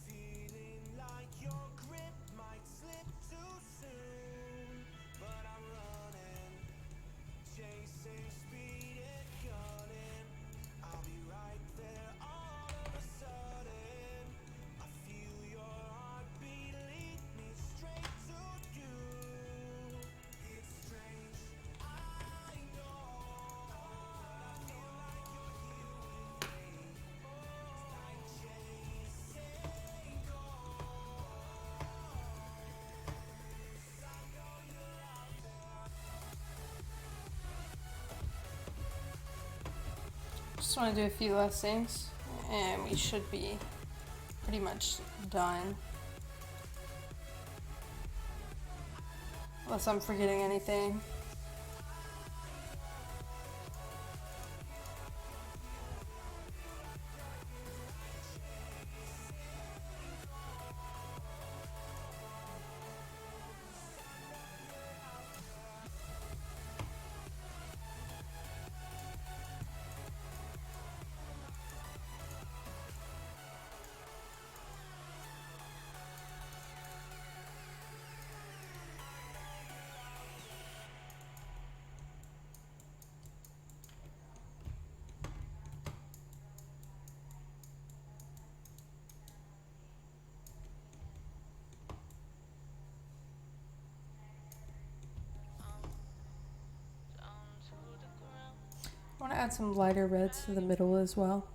Speaker 5: Feeling like your grip might slip too soon, but I'm running, chasing speed and gunning. I'll be right there all of a sudden. I feel your heartbeat lead me straight to you. It's strange, I know, but I feel like you're here with me. Like chasing ghosts. I know you're out there.
Speaker 1: Just want to do a few last things, and we should be pretty much done. Unless I'm forgetting anything. I want to add some lighter reds to the middle as well.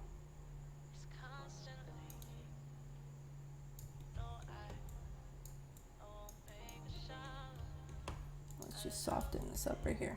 Speaker 1: Let's just soften this up right here.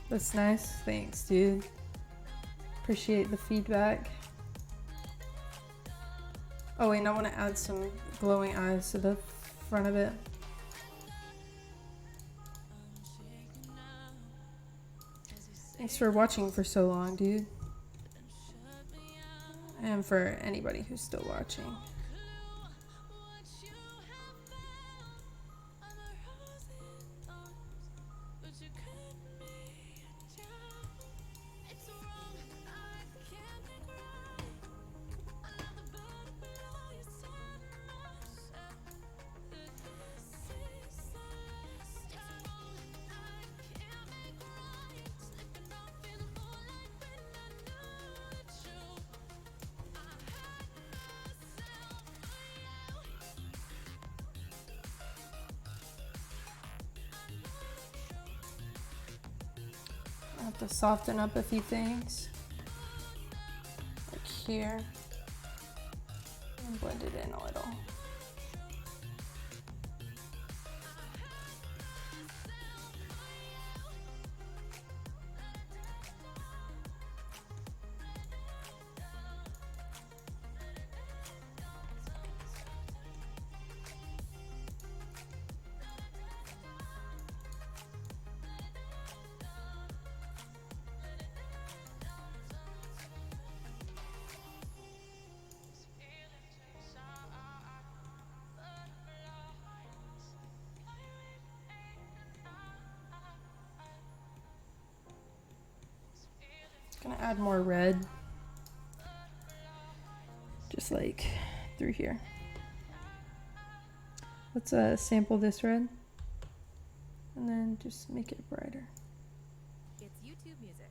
Speaker 1: That's nice. Thanks, dude. Appreciate the feedback. Oh, wait, and I want to add some glowing eyes to the front of it. Thanks for watching for so long, dude. And for anybody who's still watching. I have to soften up a few things, like here, and blend it in a little. Gonna add more red, just like through here. Let's sample this red and then just make it brighter.
Speaker 7: It's YouTube Music.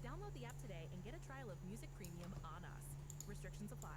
Speaker 7: Download the app today and get a trial of Music Premium on us. Restrictions apply.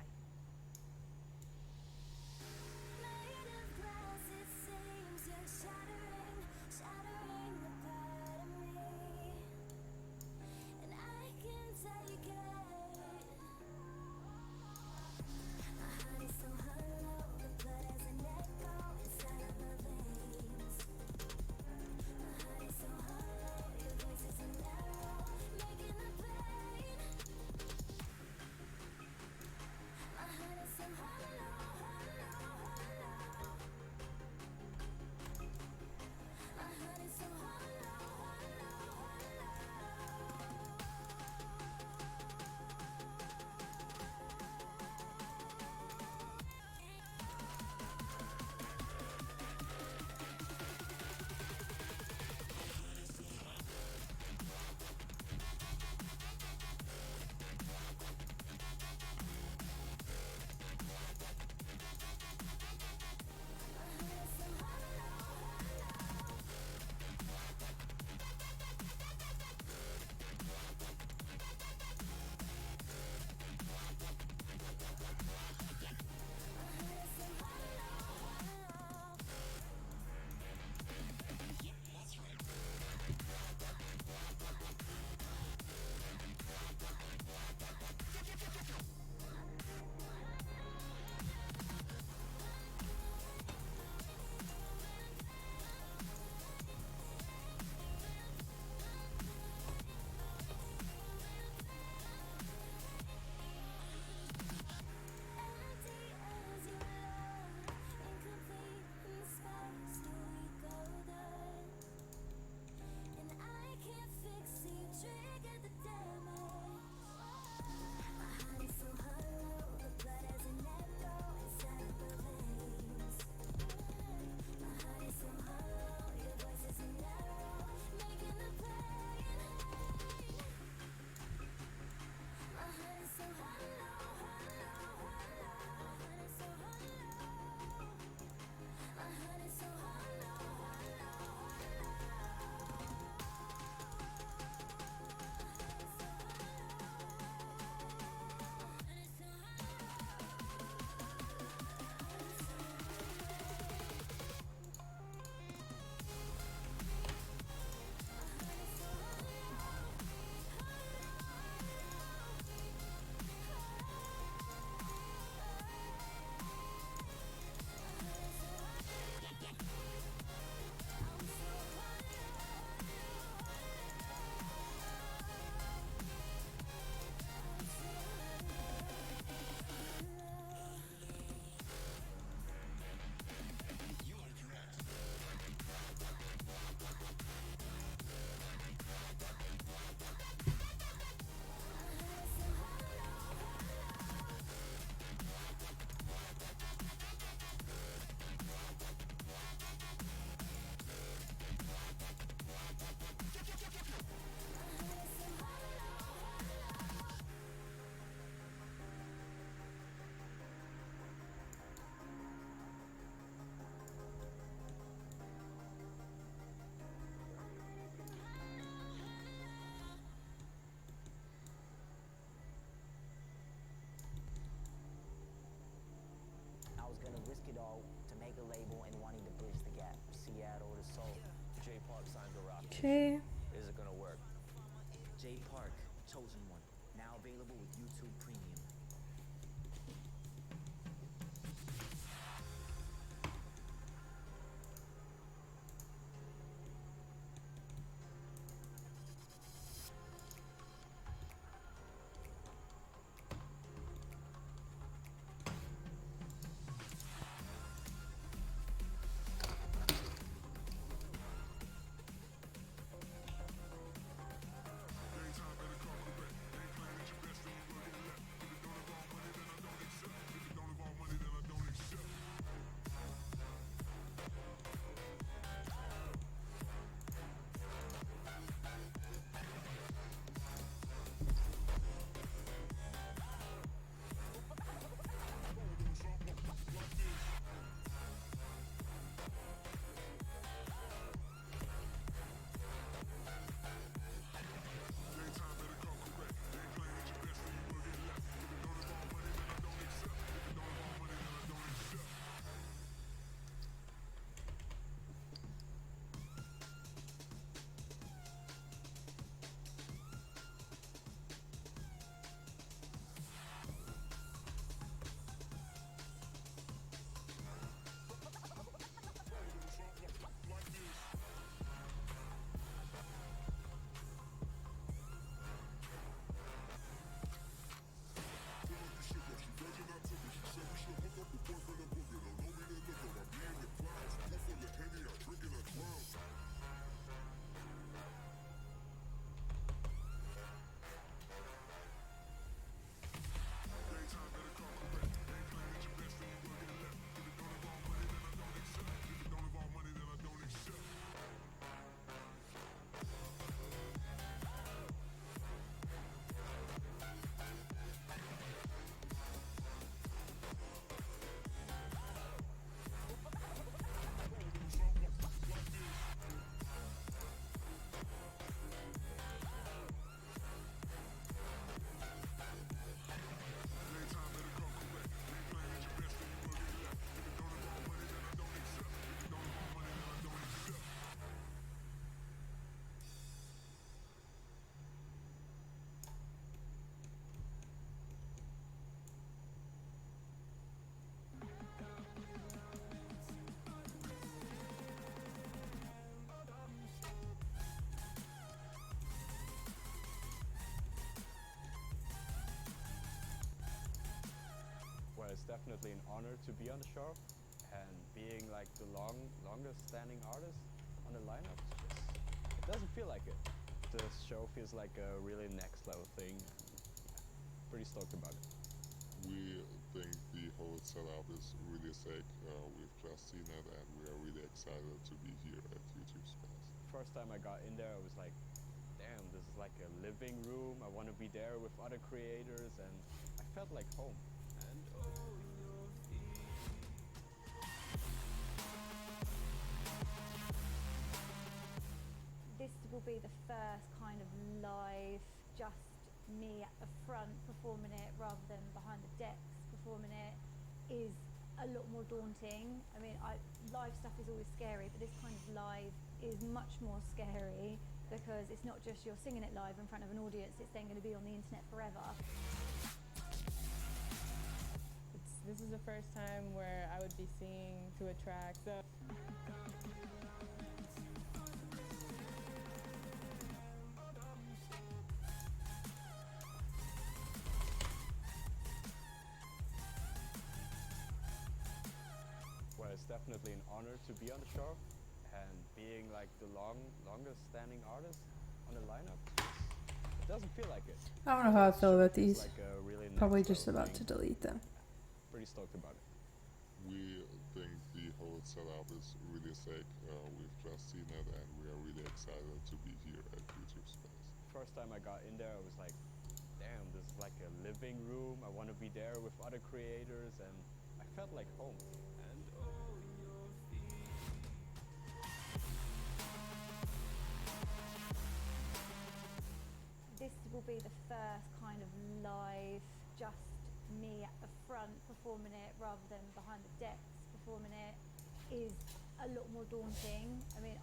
Speaker 3: the label and wanting to bridge the gap, Seattle to Seoul. Jay Park signed to Rock.
Speaker 1: Okay.
Speaker 3: Is it gonna work?
Speaker 9: Jay Park, Chosen One, now available with YouTube Premium.
Speaker 10: Well, it's definitely an honor to be on the show, and being like the longest standing artist on the lineup, it doesn't feel like it. The show feels like a really next level thing, and pretty stoked about it.
Speaker 11: We think the whole setup is really sick. We've just seen it and we are really excited to be here at YouTube Space.
Speaker 10: First time I got in there, I was like, damn, this is like a living room. I want to be there with other creators, and I felt like home.
Speaker 12: This will be the first kind of live, just me at the front performing it rather than behind the decks performing it is a lot more daunting. I mean, live stuff is always scary, but this kind of live is much more scary because it's not just you're singing it live in front of an audience, it's then going to be on the internet forever.
Speaker 13: This is the first time where I would be singing to a track, so
Speaker 10: Well, it's definitely an honor to be on the show, and being like the longest standing artist on the lineup, it doesn't feel like it.
Speaker 1: I don't know how I feel about these.
Speaker 10: Like a really
Speaker 1: Probably
Speaker 10: next
Speaker 1: just
Speaker 10: level
Speaker 1: about to
Speaker 10: thing.
Speaker 1: delete them.
Speaker 10: Pretty stoked about it.
Speaker 11: We think the whole setup is really sick. We've just seen it and we are really excited to be here at YouTube Space.
Speaker 10: First time I got in there, I was like, damn, this is like a living room. I want to be there with other creators, and I felt like home.
Speaker 12: This will be the first kind of live, just me at the front performing it rather than behind the decks performing it is a lot more daunting. I mean,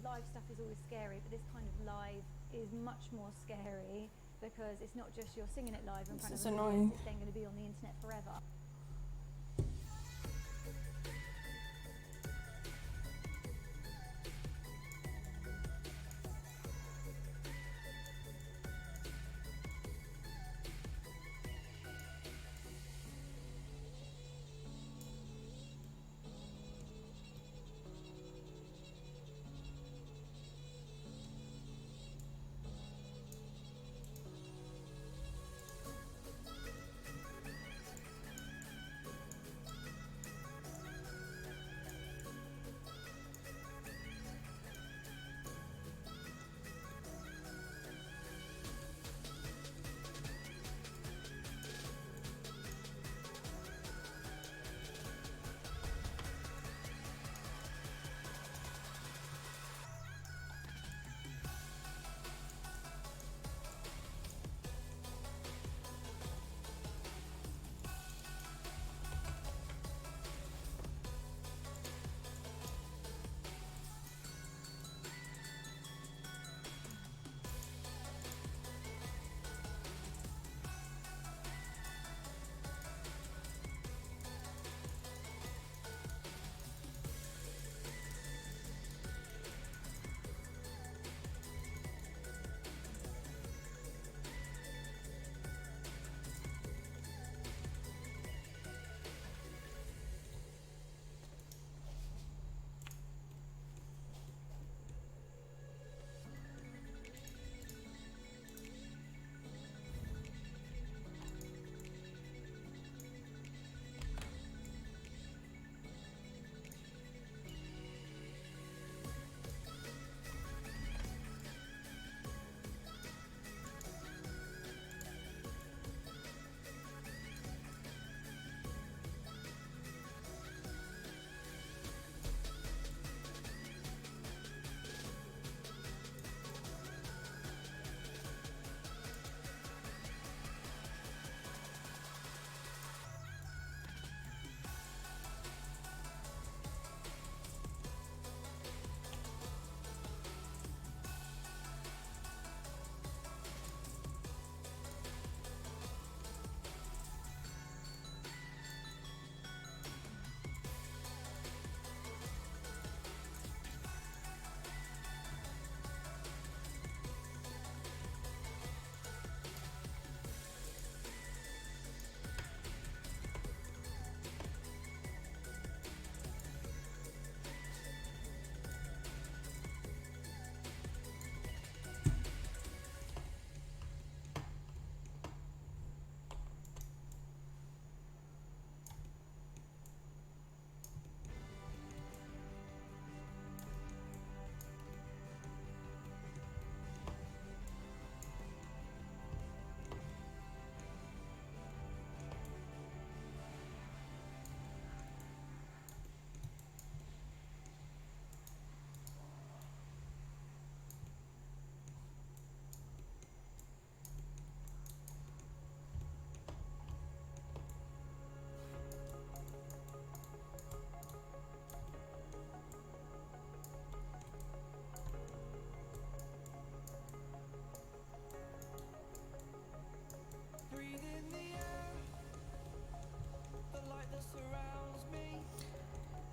Speaker 12: live stuff is always scary, but this kind of live is much more scary because it's not just you're singing it live in front of
Speaker 1: This is
Speaker 12: an
Speaker 1: annoying.
Speaker 12: audience, it's then going to be on the internet forever.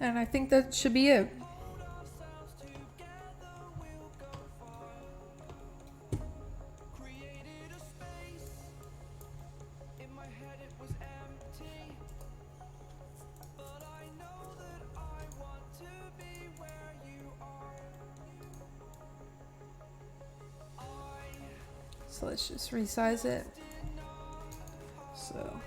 Speaker 1: And I think that should be it. So let's just resize it. So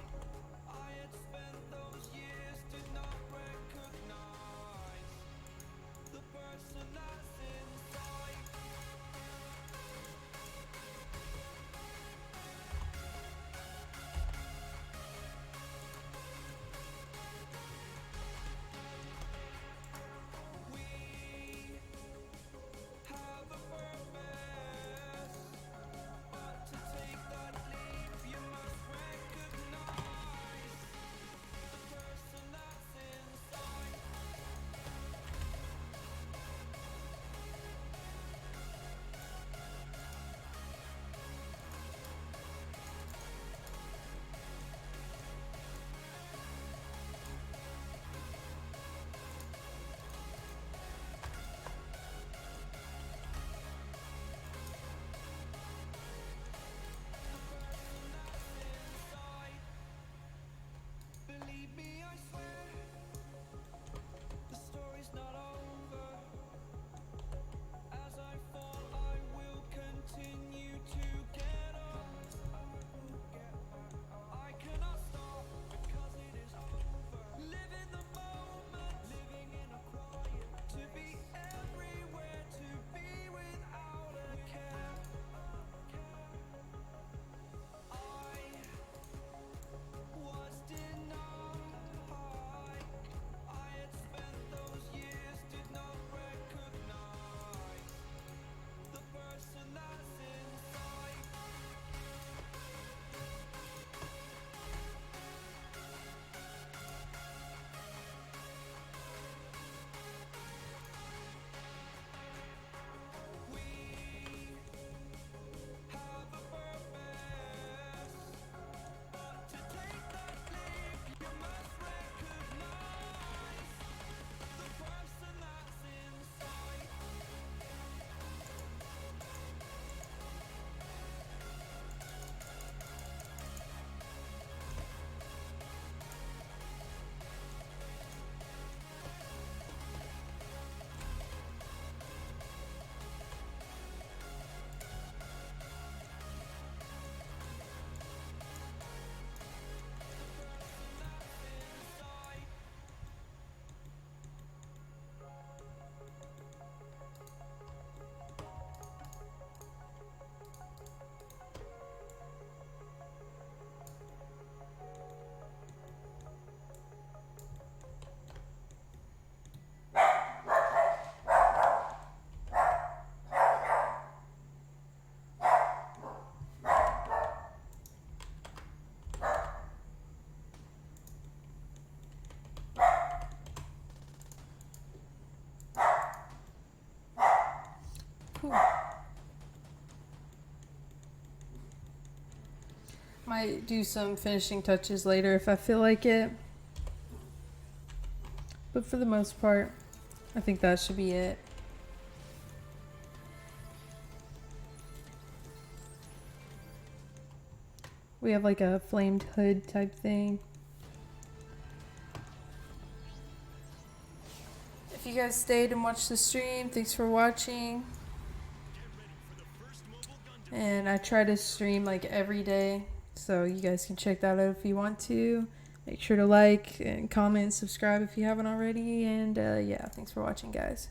Speaker 1: might do some finishing touches later if I feel like it. But for the most part, I think that should be it. We have like a flamed hood type thing. If you guys stayed and watched the stream, thanks for watching. And I try to stream like every day, so you guys can check that out if you want to. Make sure to like and comment and subscribe if you haven't already. And yeah, thanks for watching, guys.